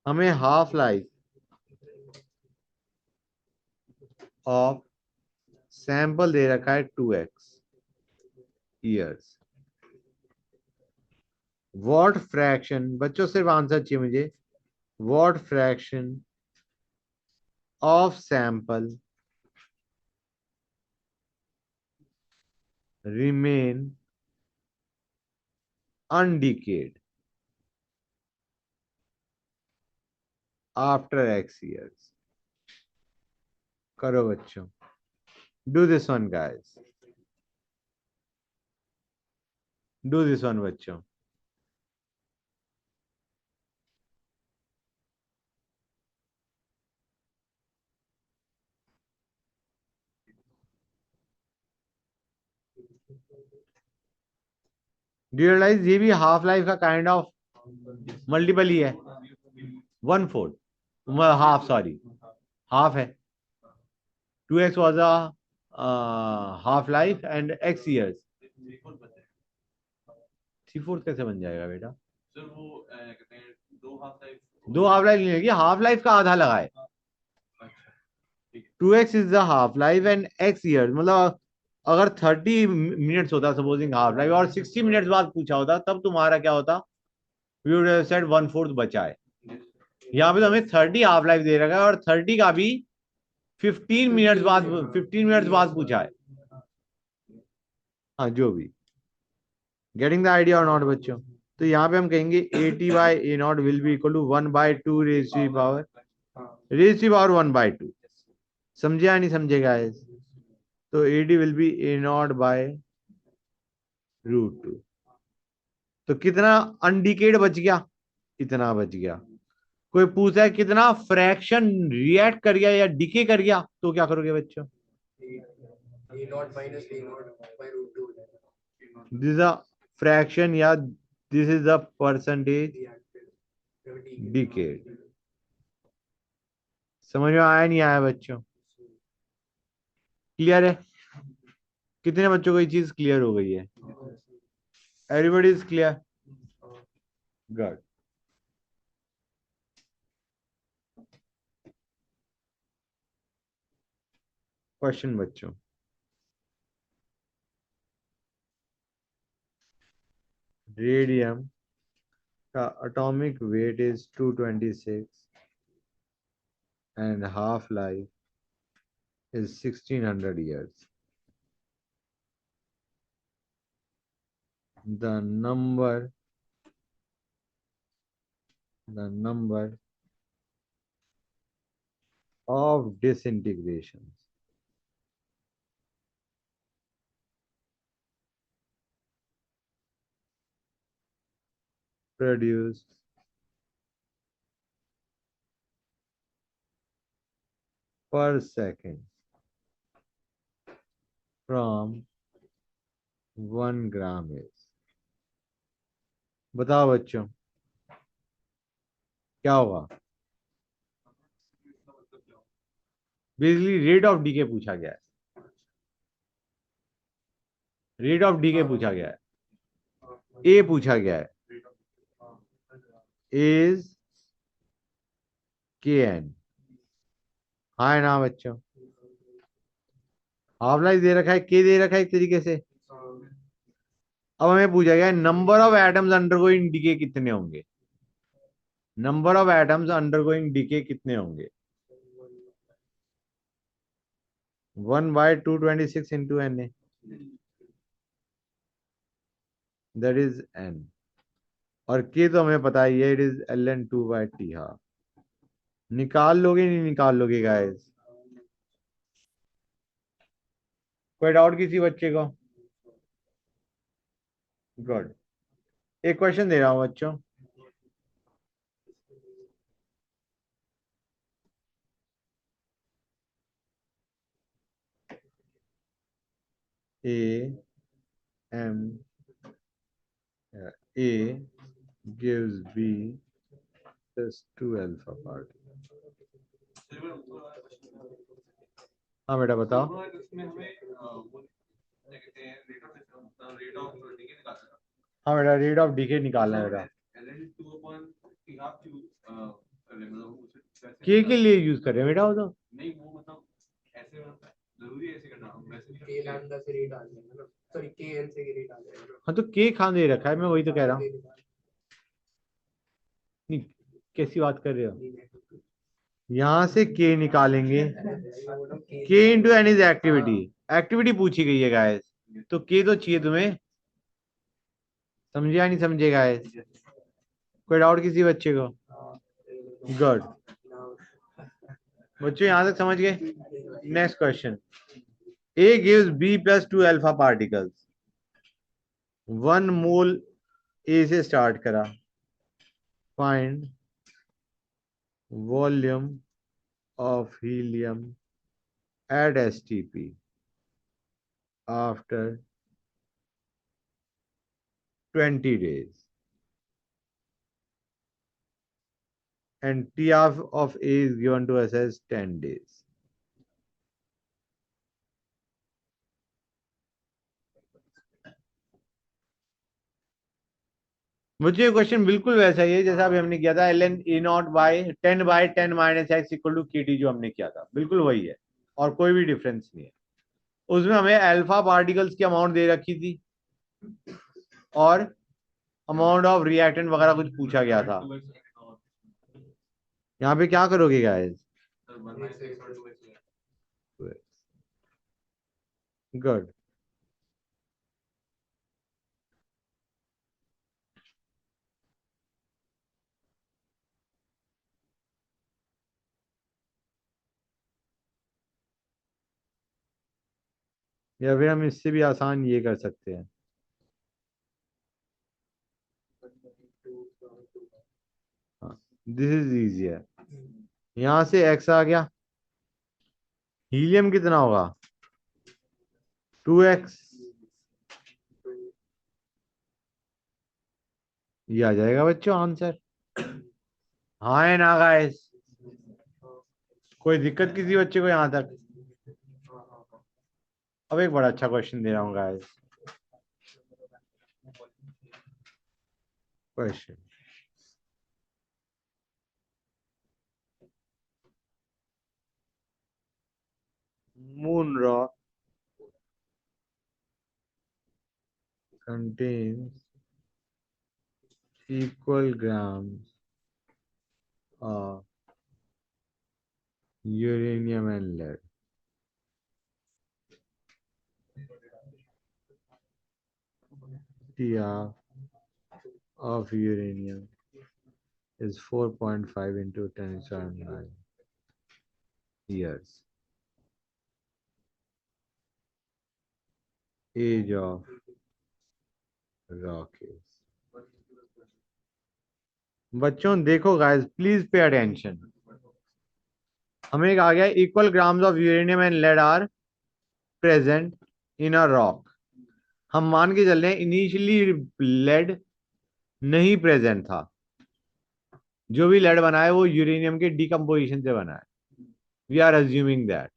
हमें हाफ लाइफ ऑफ सैंपल दे रखा है 2x ईयर्स. व्हाट फ्रैक्शन, बच्चों सिर्फ आंसर चाहिए मुझे. What fraction of sample remain undecayed after x years. करो बच्चों. Do this one guys. Do this one बच्चों. Do you realize ये भी हाफ लाइफ का काइंड ऑफ मल्टीपल ही है. 1/4 हाफ, सॉरी हाफ है. 2x was a half life and x years. 3/4 कैसे बन जाएगा बेटा? सर वो कहते हैं दो हाफ लाइफ नहीं लगी, हाफ लाइफ का आधा लगा है. 2x is the half life and x years. मतलब अगर 30 मिनट्स होता सपोजिंग हाफ लाइफ और 60 मिनट्स बाद पूछा होता तब तुम्हारा क्या होता? वी वुड हैव सेड 1/4 बचा है. यहाँ पे तो हमें 30 हाफ लाइफ दे रखा है और 30 का भी 15 मिनट्स बाद पूछा है। हाँ जो भी, गेटिंग द आइडिया और नॉट बच्चों। तो यहाँ पे हम कहेंगे AT/A0 will be equal to 1/2 raise to the power 1/2। समझे या नहीं समझे गाइस? तो AD विल बी A0/√2। तो कितना अनडिकेड बच गया? इतना बच गया। कोई पूछा है कितना फ्रैक्शन रिएक्ट कर गया या डिके कर गया, तो क्या करोगे बच्चों? A naught minus A naught by root two हो जाएगा। दिस इज अ फ्रैक्शन या this is the percentage decayed. समझ में आया नहीं आया बच्चों? क्लियर है? कितने बच्चों को ये चीज क्लियर हो गई है? Everybody is clear? Good. Question बच्चों, रेडियम का atomic weight is 226 and half life is 1600 years. The number of disintegrations produced per second from 1 gram is। बताओ बच्चों क्या होगा? बेसिकली रेट ऑफ डीके पूछा गया है। रेट ऑफ डीके पूछा गया है, ए पूछा गया है, इज KN। हाँ है ना बच्चों? हाफ लाइफ दे रखा है, के दे रखा है एक तरीके से। अब हमें पूछा गया है number of atoms undergoing decay कितने होंगे? Number of atoms undergoing decay कितने होंगे? 1/226 into Na, that is N। और के तो हमें पता ही है, इट इज Ln2/T हाफ। निकाल लोगे नहीं निकाल लोगे गाइस? कोई डाउट किसी बच्चे को? गुड। एक क्वेश्चन दे रहा हूं बच्चों, A gives B plus 2 alpha particles। हाँ बेटा बताओ। इसमें हमें वो क्या कहते हैं रेट ऑफ डीके निकालना है। हाँ बेटा रेट ऑफ डीके निकालना है बेटा। ln2/T हाफ क्यों के लिए यूज कर रहे हैं बेटा वो तो? नहीं वो मतलब ऐसे जरूरी है ऐसे करना, वैसे नहीं के लैम्डा से रेट आ जाएगा ना, सॉरी के एन से रेट आ जाएगा ना। हाँ तो के खान दे रखा है, मैं वही तो कह रहा हूँ। नहीं, कैसी बात कर रहे हो? यहां से के निकालेंगे, K into N is activity. Activity पूछी गई है गाइस, तो के तो चाहिए तुम्हें। समझे या नहीं समझे गाइस? कोई डाउट किसी बच्चे को? गुड बच्चों, यहां तक समझ गए? Next question, A gives B plus 2 alpha particles। 1 mole A से स्टार्ट करा। Find volume of helium at STP after 20 days and T of A is given to us as 10 days। मुझे क्वेश्चन बिल्कुल वैसा ही है जैसा अभी हमने किया था, ln/10/10 - x equal to KT जो हमने किया था, बिल्कुल वही है और कोई भी डिफरेंस नहीं है। उसमें हमें अल्फा पार्टिकल्स की अमाउंट दे रखी थी और अमाउंट ऑफ रिएक्टेंट वगैरह कुछ पूछा गया था। यहाँ पे क्या करोगे गाइस? सर 1 minus x और 2x गुड। या फिर हम इससे भी आसान ये कर सकते हैं। हाँ, दिस इज इजियर। यहां से x आ गया, हीलियम कितना होगा? 2x। ये आ जाएगा बच्चों आंसर। हाँ है ना गाइस? कोई दिक्कत किसी बच्चे को यहां तक? अब एक बड़ा अच्छा क्वेश्चन दे रहा हूँ guys. Question, moon rock contains equal grams of uranium and lead. TR of uranium is 4.5 into 10 to the 9 years. Age of rock is. बच्चों देखो गाइस, प्लीज पे अटेंशन। हमें एक आ गया, equal grams of uranium and lead are present in a rock. हम मान के चल रहे हैं इनिशियली लेड नहीं प्रेजेंट था। जो भी लेड बना है वो यूरेनियम के डिकम्पोजिशन से बना है। We are assuming that.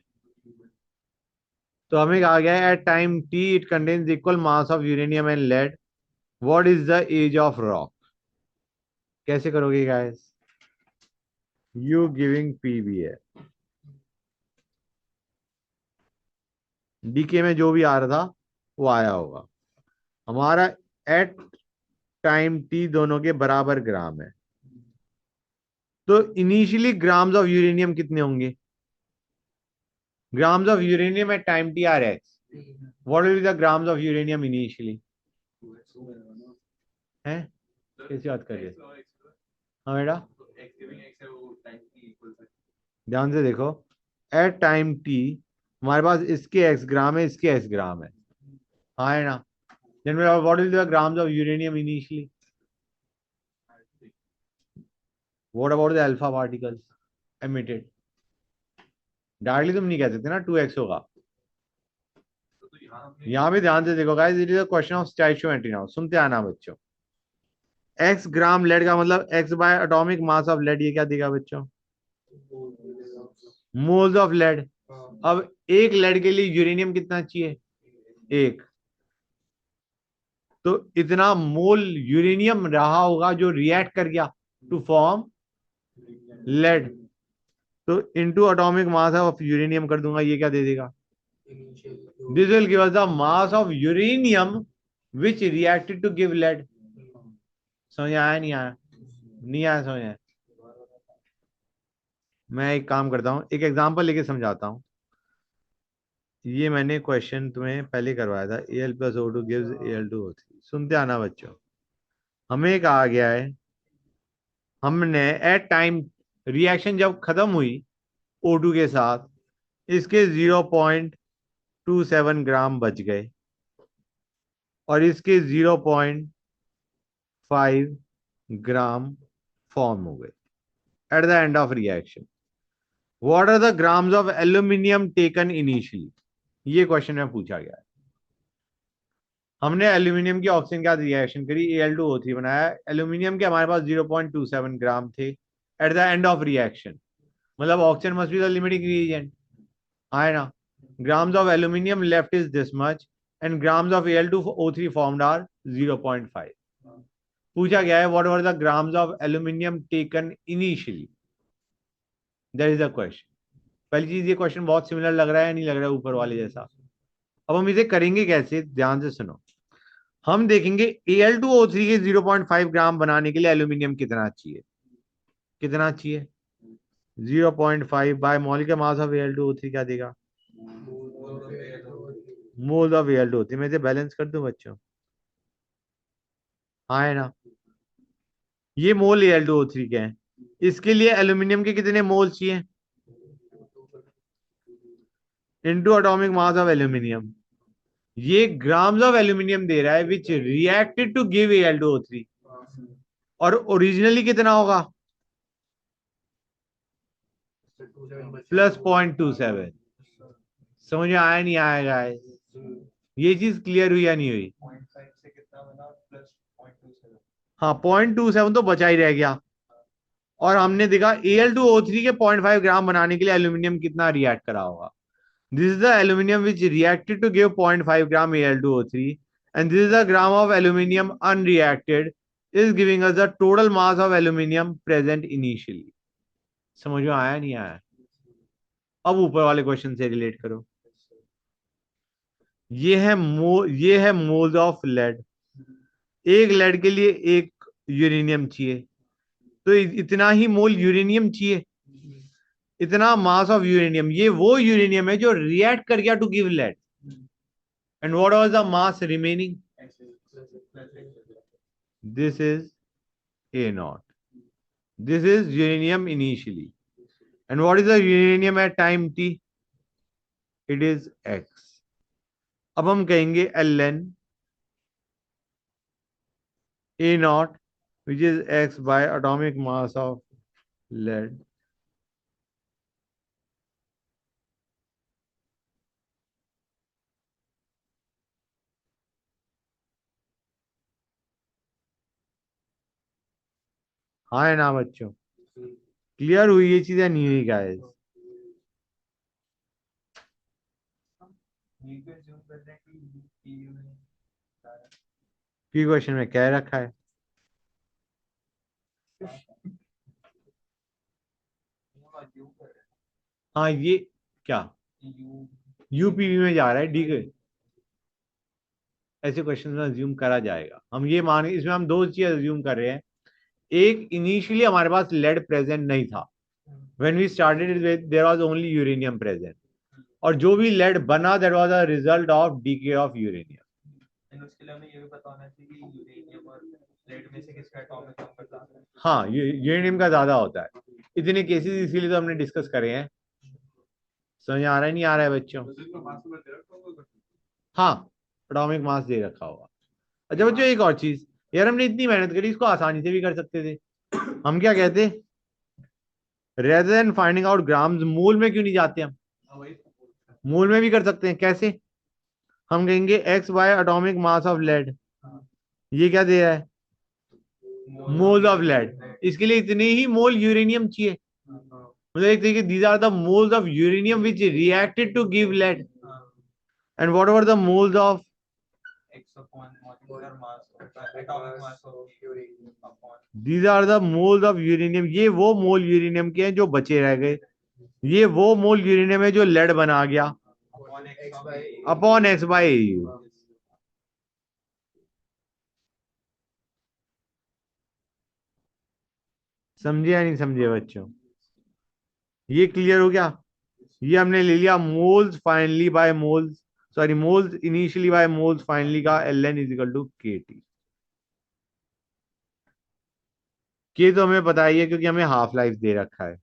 तो हमें आ गया है at time T it contains equal mass of uranium and lead, what is the age of rock? कैसे करोगे गाइस? यू गिविंग पी भी है, डीके में जो भी आ रहा था वो आया होगा। हमारा एट टाइम टी दोनों के बराबर ग्राम है, तो इनिशियली ग्राम्स ऑफ यूरेनियम कितने होंगे? Grams of uranium at time T are X, what will be the grams of uranium initially? है कैसी बात कर रही है? हाँ बेटा ध्यान से देखो, एट टाइम टी हमारे पास इसके एक्स ग्राम है, इसके एक्स ग्राम है। हाँ है ना? Then what will the grams of uranium initially? What about the alpha particles emitted? Directly तुम नहीं कह सकते ना 2x होगा। यहाँ भी ध्यान से देखो guys, it is a question of stoichiometry. Now सुनते आना बच्चों, x ग्राम लेड का मतलब x by atomic mass of lead, ये क्या देगा बच्चों? Moles of lead. अब एक लेड के लिए यूरेनियम कितना चाहिए? एक। तो इतना मोल यूरेनियम रहा होगा जो रिएक्ट कर गया टू फॉर्म लेड, तो into atomic mass of uranium कर दूंगा, ये क्या दे देगा? This will give us the mass of uranium which reacted to give lead. समझ आया नहीं आया? नहीं आया समझ आया? मैं एक काम करता हूँ, एक एग्जांपल लेके समझाता हूँ। ये मैंने क्वेश्चन तुम्हें पहले करवाया था, Al plus O2 gives Al2O3। सुनते आना बच्चों, हमें एक आ गया है, हमने एट टाइम रिएक्शन जब खत्म हुई O2 के साथ, इसके 0.27 ग्राम बच गए और इसके 0.5 ग्राम फॉर्म हो गए at the end of reaction. What are the grams of aluminium taken initially? ये क्वेश्चन में पूछा गया है। हमने एल्यूमिनियम की ऑक्सीजन के साथ रिएक्शन करी, Al2O3 बनाया। एल्यूमिनियम के हमारे पास 0.27 ग्राम थे at the end of reaction, मतलब oxygen must be the limiting reagent, है ना? Grams of aluminium left is this much and grams of Al2O3 formed are 0.5। पूछा गया है what were the grams of aluminium taken initially, that is the question. पहली चीज, ये question बहुत similar लग रहा है, नहीं लग रहा है ऊपर वाले जैसा? अब हम इसे करेंगे कैसे, ध्यान से सुनो। हम देखेंगे Al2O3 के 0.5 ग्राम बनाने के लिए एल्यूमिनियम कितना चाहिए? कितना चाहिए? 0.5 bye molecular mass of Al2O3 क्या देगा? मोल ऑफ Al2O3 मैं इसे बैलेंस कर दूं बच्चों? हाँ है ना? ये मोल Al2O3 के हैं। इसके लिए एल्यूमिनियम के कितने मोल चाहिए? Into atomic mass of aluminium. ये ग्राम्स ऑफ एल्यूमिनियम दे रहा है विच रिएक्टेड टू गिव Al2O3, और ओरिजिनली कितना होगा? +0.27। समझ में आया नहीं आया गाइस? ये चीज क्लियर हुई या नहीं हुई? 0.5 से कितना बना प्लस 0.27। हाँ 0.27 तो बचा ही रह गया। और हमने देखा Al2O3 के 0.5 ग्राम बनाने के लिए एल्यूमिनियम कितना रिएक्ट करा होगा। This is the aluminium which reacted to give 0.5 gram Al2O3, and this is the gram of aluminium unreacted is giving us the total mass of aluminium present initially। समझ में आया नहीं आया? अब ऊपर वाले क्वेश्चन से रिलेट करो। ये है मोल्स ऑफ लेड। एक लेड के लिए एक यूरेनियम चाहिए, तो इतना ही मोल यूरेनियम चाहिए, इतना मास ऑफ यूरेनियम। ये वो यूरेनियम है जो रिएक्ट कर गया to give lead. And what was the mass remaining? This is A0। This is uranium initially. And what is the uranium at time t? It is x। अब हम कहेंगे ln A0 which is x by atomic mass of lead हाँ है ना बच्चों? Clear हुई ये चीजें नहीं हुई गाइस? की क्वेश्चन में कह रखा है। हाँ ये क्या यूपीवी में जा रहा है डी के? ऐसे क्वेश्चन में अज्यूम करा जाएगा। हम ये मान इसमें हम दो चीज अज्यूम कर रहे हैं। एक, इनिशियली हमारे पास लेड प्रेजेंट नहीं था। When we started there was only uranium present, और जो भी लेड बना that was a result of decay of uranium. उसके लिए हमें ये भी पता होना चाहिए कि यूरेनियम और लेड में से किसका एटॉमिक नंबर ज्यादा है। हाँ यूरेनियम का ज्यादा होता है। इतने केसेस इसीलिए तो हमने डिस्कस करे हैं। समझ आ रहा है नहीं आ रहा है बच्चों? हाँ एटॉमिक मास दे रखा होगा। अच्छा बच्चों एक और चीज, यार हमने इतनी मेहनत करी, इसको आसानी से भी कर सकते थे। हम क्या कहते, rather than finding out grams, मूल में क्यों नहीं जाते हम? मूल में भी कर सकते हैं। कैसे? हम कहेंगे X by atomic mass of lead. ये क्या दे रहा है? Mole of lead. इसके लिए इतने ही मोल यूरेनियम चाहिए। मतलब एक तरीके these are the moles of uranium which reacted to give lead. And what were the moles of these are the moles of uranium. ये वो मोल यूरेनियम के हैं जो बचे रह गए। ये वो मोल यूरेनियम है जो लेड बना गया अपॉन एक्स बाय AU। समझे या नहीं समझे बच्चों? ये क्लियर हो गया? ये हमने ले लिया moles finally by moles, sorry moles initially by moles finally का ln is equal to KT। के तो हमें पता ही है क्योंकि हमें हाफ लाइफ दे रखा है।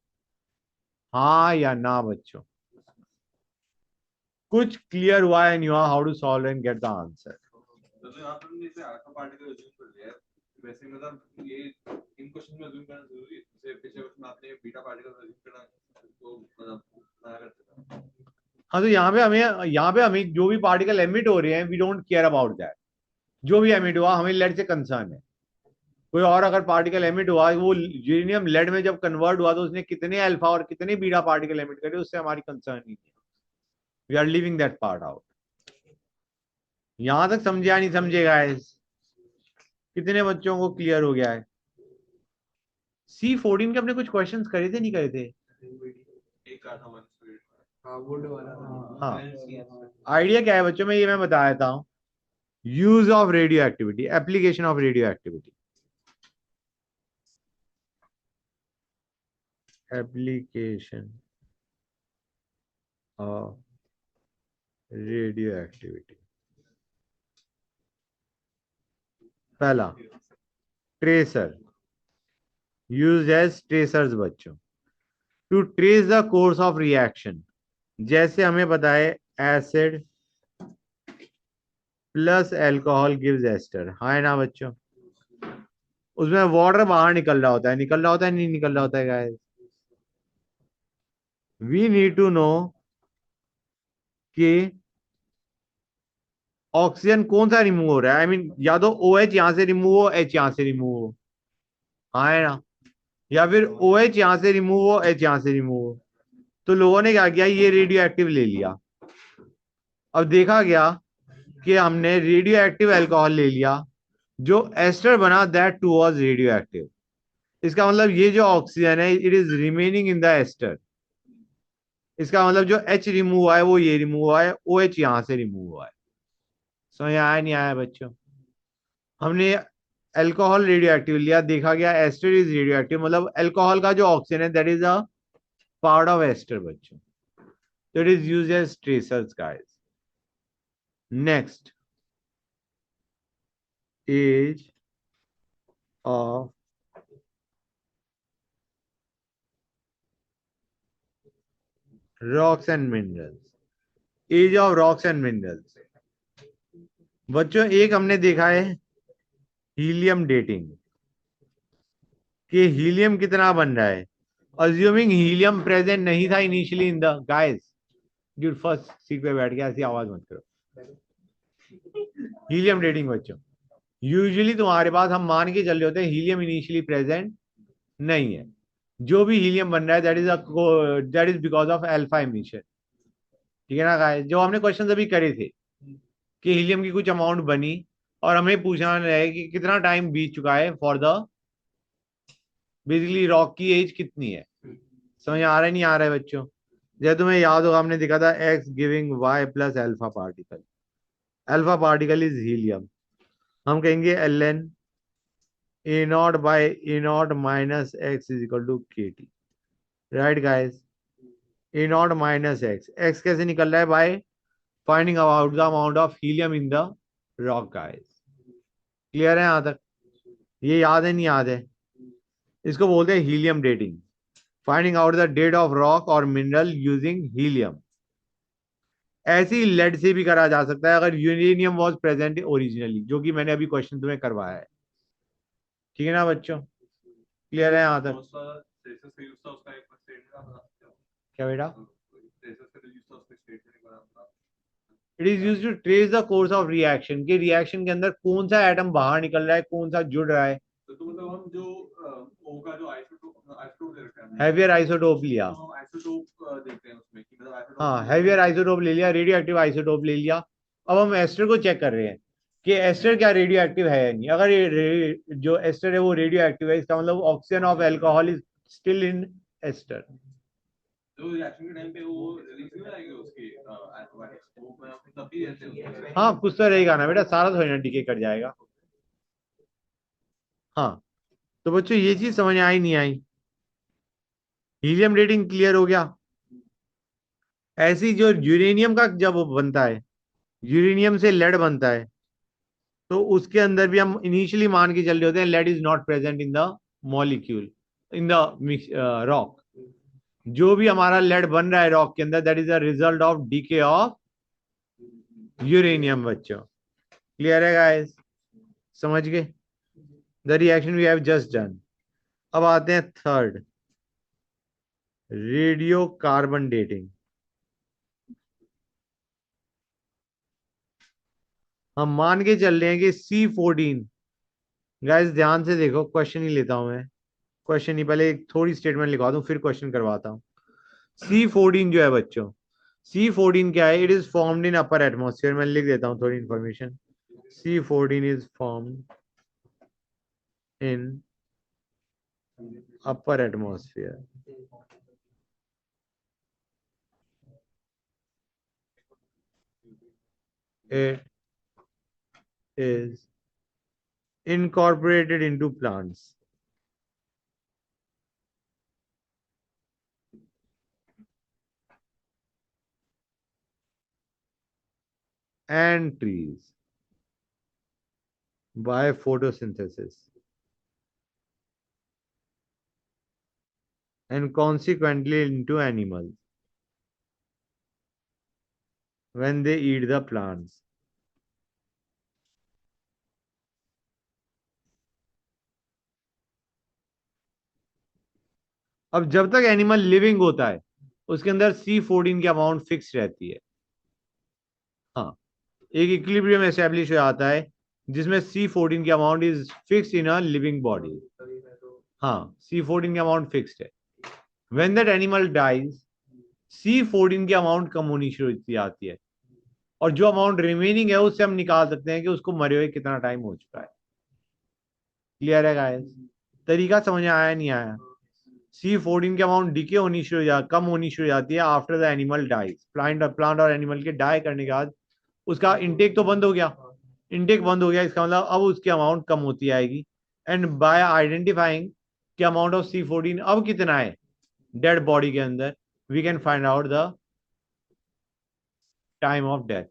हाँ या ना बच्चों? कुछ क्लियर हुआ है नहीं हुआ? How to solve and get the answer? तो यहाँ पर हमने इसे अल्फा पार्टिकल अज्यूम कर लिया है। वैसे मतलब ये इन क्वेश्चन में अज्यूम करना जरूरी है। जैसे पिछले क्वेश्चन में आपने बीटा पार्टिकल अज्यूम करना तो मतलब मना करते थे। हाँ तो यहाँ पे हमें जो भी पार्टिकल एमिट हो रहे हैं we don't care about that. जो भी एमिट हुआ हमें लेड से कंसर्न है। कोई और अगर पार्टिकल एमिट हुआ, वो यूरेनियम लेड में जब कन्वर्ट हुआ तो उसने कितने अल्फा और कितने बीटा पार्टिकल एमिट करे, उससे हमारी कंसर्न नहीं है। We are leaving that part out. यहां तक समझे या नहीं समझे गाइस? कितने बच्चों को क्लियर हो गया है? C14 के अपने कुछ क्वेश्चंस करे थे नहीं करे थे? एक का था वन स्पीड। हाँ वुड वाला। हाँ आइडिया क्या है बच्चों में, ये मैं बता देता हूँ। Use of radioactivity, application of radioactivity. Application of radioactivity. पहला ट्रेसर, यूज एज ट्रेसर्स बच्चों, to trace the course of reaction. जैसे हमें पता है acid plus alcohol gives ester, हाँ ना बच्चों। उसमें वाटर बाहर निकल रहा होता है, निकल रहा होता है, नहीं निकल रहा होता है guys. We need to know कि ऑक्सीजन कौन सा रिमूव हो रहा है। आई मीन या तो ओ एच यहां से रिमूव हो, एच यहां से रिमूव हो, हाँ है ना, या फिर ओ एच यहां से रिमूव हो, एच यहां से रिमूव हो। तो लोगों ने क्या किया, ये रेडियो एक्टिव ले लिया। अब देखा गया कि हमने रेडियो एक्टिव अल्कोहल ले लिया, जो एस्टर बना that too was radioactive. इसका मतलब ये जो ऑक्सीजन है it is remaining in the ester. इसका मतलब जो एच रिमूव हुआ है वो ये रिमूव हुआ है, ओ एच यहां से रिमूव हुआ है। समझ आया नहीं आया बच्चों? हमने अल्कोहल रेडियो एक्टिव लिया, देखा गया एस्टर इज रेडियो एक्टिव, मतलब अल्कोहल का जो ऑक्सीजन है that is a part of ester बच्चों। तो it is used as tracers guys. Next, age of rocks and minerals. Age of rocks and minerals बच्चों, एक हमने देखा है हीलियम डेटिंग, कि हीलियम कितना बन रहा है। अज्यूमिंग हीलियम प्रेजेंट नहीं था initially in the guys, dude first seat पे बैठ गया, ऐसी आवाज मत करो। हीलियम डेटिंग बच्चों, यूजुअली तुम्हारे पास हम मान के चल रहे होते हैं हीलियम इनिशियली प्रेजेंट नहीं है। जो भी हीलियम बन रहा है that is because of alpha emission. ठीक है ना गाइस, जो हमने क्वेश्चन अभी करे थे कि हीलियम की कुछ अमाउंट बनी और हमें पूछना है कि कितना टाइम बीत चुका है फॉर द बेसिकली रॉक की एज कितनी है। समझ आ रहा है नहीं आ रहा है बच्चों? जैसे तुम्हें याद होगा हमने देखा था X giving Y plus alpha particle. Alpha particle is helium, हम कहेंगे L N A naught by A naught minus X is equal to K T. Right guys, A naught minus X, X कैसे निकल रहा है, by finding out the amount of helium in the rock guys. Clear है यहां तक? ये याद है नहीं याद है? इसको बोलते हैं helium dating, finding out the date of rock और मिनरल यूजिंग हीलियम। ऐसी लेड से भी करा जा सकता है अगर यूरेनियम वाज प्रेजेंट ओरिजिनली, जो कि मैंने अभी क्वेश्चन तुम्हें करवाया है। ठीक है ना बच्चों? क्लियर है यहाँ तक? क्या बेटा? It is use to trace the course of reaction, के रिएक्शन के अंदर कौन सा एटम बाहर निकल रहा है, कौन सा जुड़ रहा है। तो मतलब हम जो ओ का जो आइसोटोप आइसोटोप दे रखा है, हैवियर आइसोटोप लिया, तो हम आइसोटोप देखते हैं उसमें कि मतलब आइसोटोप हाँ हैवियर आइसोटोप ले लिया, रेडियो एक्टिव आइसोटोप ले लिया। अब हम एस्टर को चेक कर रहे हैं कि एस्टर क्या रेडियो एक्टिव है या नहीं। अगर जो एस्टर है वो रेडियो एक्टिव है, इसका मतलब oxygen of alcohol is still in ester. तो रिएक्शन के टाइम पे वो रिलीज नहीं आएगी उसकी एंटीबॉडीज, वो तब भी रहते हैं उसमें। हाँ कुछ तो रहेगा ना बेटा, सारा थोड़ी ना डीके कर जाएगा। हाँ, तो बच्चों ये चीज समझ आई नहीं आई? हीलियम रेटिंग क्लियर हो गया। ऐसी जो यूरेनियम का जब वो बनता है, यूरेनियम से लेड बनता है, तो उसके अंदर भी हम इनिशियली मान के चल रहे होते हैं lead is not present in the molecule, in the rock. जो भी हमारा लेड बन रहा है रॉक के अंदर that is a result of decay of uranium बच्चों। क्लियर है गाइस? समझ गए the reaction we have just done. अब आते हैं थर्ड, रेडियो कार्बन डेटिंग। हम मान के चल रहे हैं कि C14, गाइस ध्यान से देखो, क्वेश्चन ही लेता हूं मैं, क्वेश्चन ही पहले एक थोड़ी स्टेटमेंट लिखवा दूं फिर क्वेश्चन करवाता हूं। C14 जो है बच्चों, C14 क्या है, it is formed in upper atmosphere. मैं लिख देता हूं थोड़ी information. C14 is formed in upper atmosphere. It is incorporated into plants. and trees by photosynthesis, and consequently into animals when they eat the plants. अब जब तक animal living होता है उसके अंदर C14 की अमाउंट फिक्स रहती है। हाँ, एक इक्विलिब्रियम एस्टेब्लिश हो जाता है जिसमें C14 की amount is fixed in a living body. हाँ, C14 की अमाउंट फिक्स्ड है। When that animal dies C14 की अमाउंट कम होनी शुरू होती आती है, और जो अमाउंट रिमेनिंग है उससे हम निकाल सकते हैं कि उसको मरे हुए कितना टाइम हो चुका है। क्लियर है गाइस? तरीका समझ में आया नहीं आया? C14 की अमाउंट डिके होनी शुरू हो कम होनी शुरू हो जाती है after the animal dies. Plant और एनिमल के डाई करने के बाद उसका इनटेक तो बंद हो गया, इनटेक बंद हो गया, इसका मतलब अब उसकी अमाउंट कम होती आएगी। एंड बाय आइडेंटिफाइंग कि अमाउंट ऑफ C14 अब कितना है डेड बॉडी के अंदर, we can find out the time of death.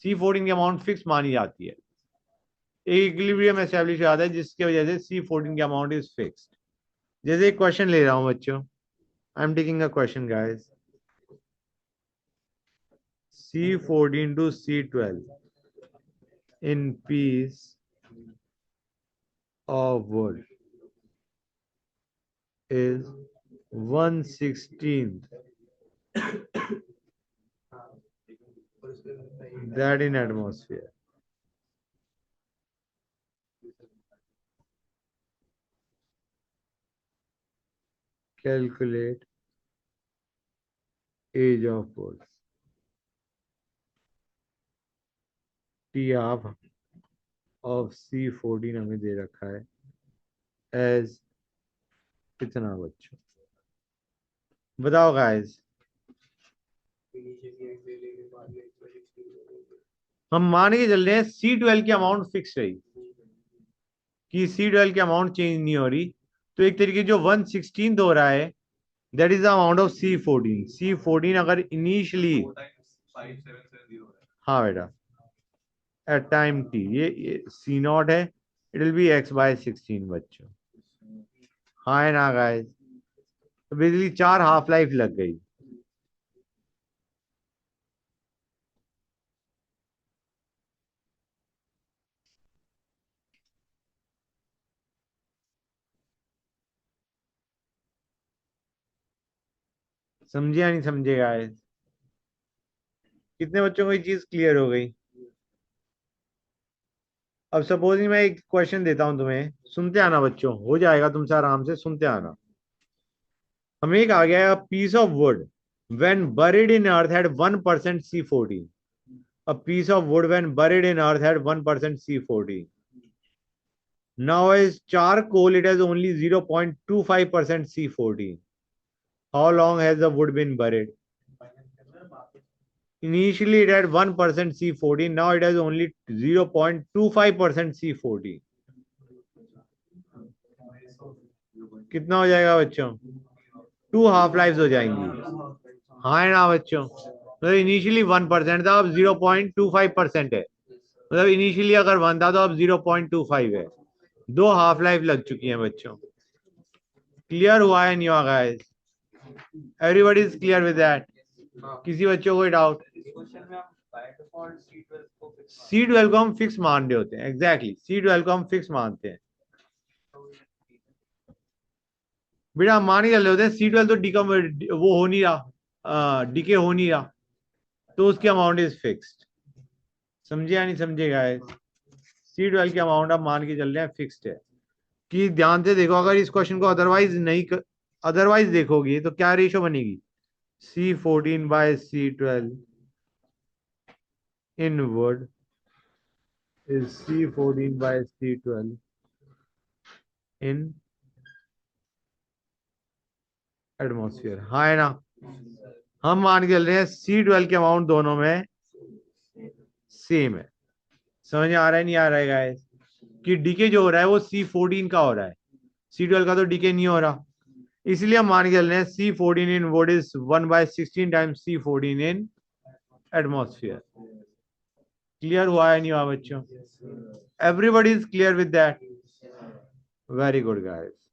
C14 की अमाउंट फिक्स मानी जाती है, एक इक्विलिब्रियम एस्टैब्लिश हो जाता है जिसकी वजह से C14 की अमाउंट इज फिक्स्ड। जैसे एक क्वेश्चन ले रहा हूं बच्चों, I am taking a question guys. C14 to C12 in piece of wood is 1/16 that in atmosphere. Calculate age of wood. T half of C14 हमें दे रखा है as कितना बच्चों, बताओ गाइस। हम मान के चल रहे हैं C12 की अमाउंट फिक्स रही कि C12 की अमाउंट चेंज नहीं हो रही, तो एक तरीके जो 1/16 हो रहा है that is the amount of C14। C14 अगर इनिशियली, 4.5770 है। हाँ बेटा, एट टाइम T ये C0 है, इट विल बी x/16 बच्चों। हाँ है ना गाइस? तो बेसिकली 4 हाफ लाइफ लग गई। समझे या नहीं समझे गाइस? कितने बच्चों को ये चीज क्लियर हो गई? अब सपोज मैं एक क्वेश्चन देता हूं तुम्हें, सुनते आना बच्चों, हो जाएगा तुमसे आराम से, सुनते आना। हमें एक आ गया पीस ऑफ वुड व्हेन बuried in earth had 1% C14. A piece of wood when buried in earth had 1% C14. Now as charcoal it has only 0.25% C14. How long has the wood been buried? Initially it had 1% C14, now it has only 0.25% C14. कितना हो जाएगा बच्चों? 2 half life हो जाएंगी। हाँ है ना बच्चों? मतलब इनिशियली 1% था, अब 0.25% है। मतलब इनिशियली अगर 1 था तो अब 0.25 है। 2 हाफ लाइफ लग चुकी हैं बच्चों। क्लियर हुआ है नहीं हुआ guys? Everybody is clear with that? किसी बच्चों को डाउट? C12 को हम फिक्स मान रहे होते हैं, एग्जैक्टली C12 को हम फिक्स मानते हैं बेटा। हम मान के चल रहे होते हैं C12 तो डिकम वो हो नहीं रहा, डिके हो नहीं रहा, तो उसकी अमाउंट इज फिक्स्ड। समझे या नहीं समझे गाइस? C12 की अमाउंट आप मान के चल रहे हैं फिक्स्ड है। कि ध्यान से देखो, अगर इस क्वेश्चन को अदरवाइज नहीं अदरवाइज देखोगी तो क्या रेशो बनेगी? C14/C12 in wood is C14/C12 in atmosphere. हाँ है ना? हम मान के चल रहे हैं C12 की अमाउंट दोनों में सेम है। समझ आ रहा है नहीं आ रहा है गाइस? कि डीके जो हो रहा है वो C14 का हो रहा है, C12 का तो डीके नहीं हो रहा। इसलिए हम मान के चल रहे हैं C14 in would is 1/16 times C14 in atmosphere. Clear हुआ है नहीं हुआ बच्चों? Everybody is clear with that? Very good guys.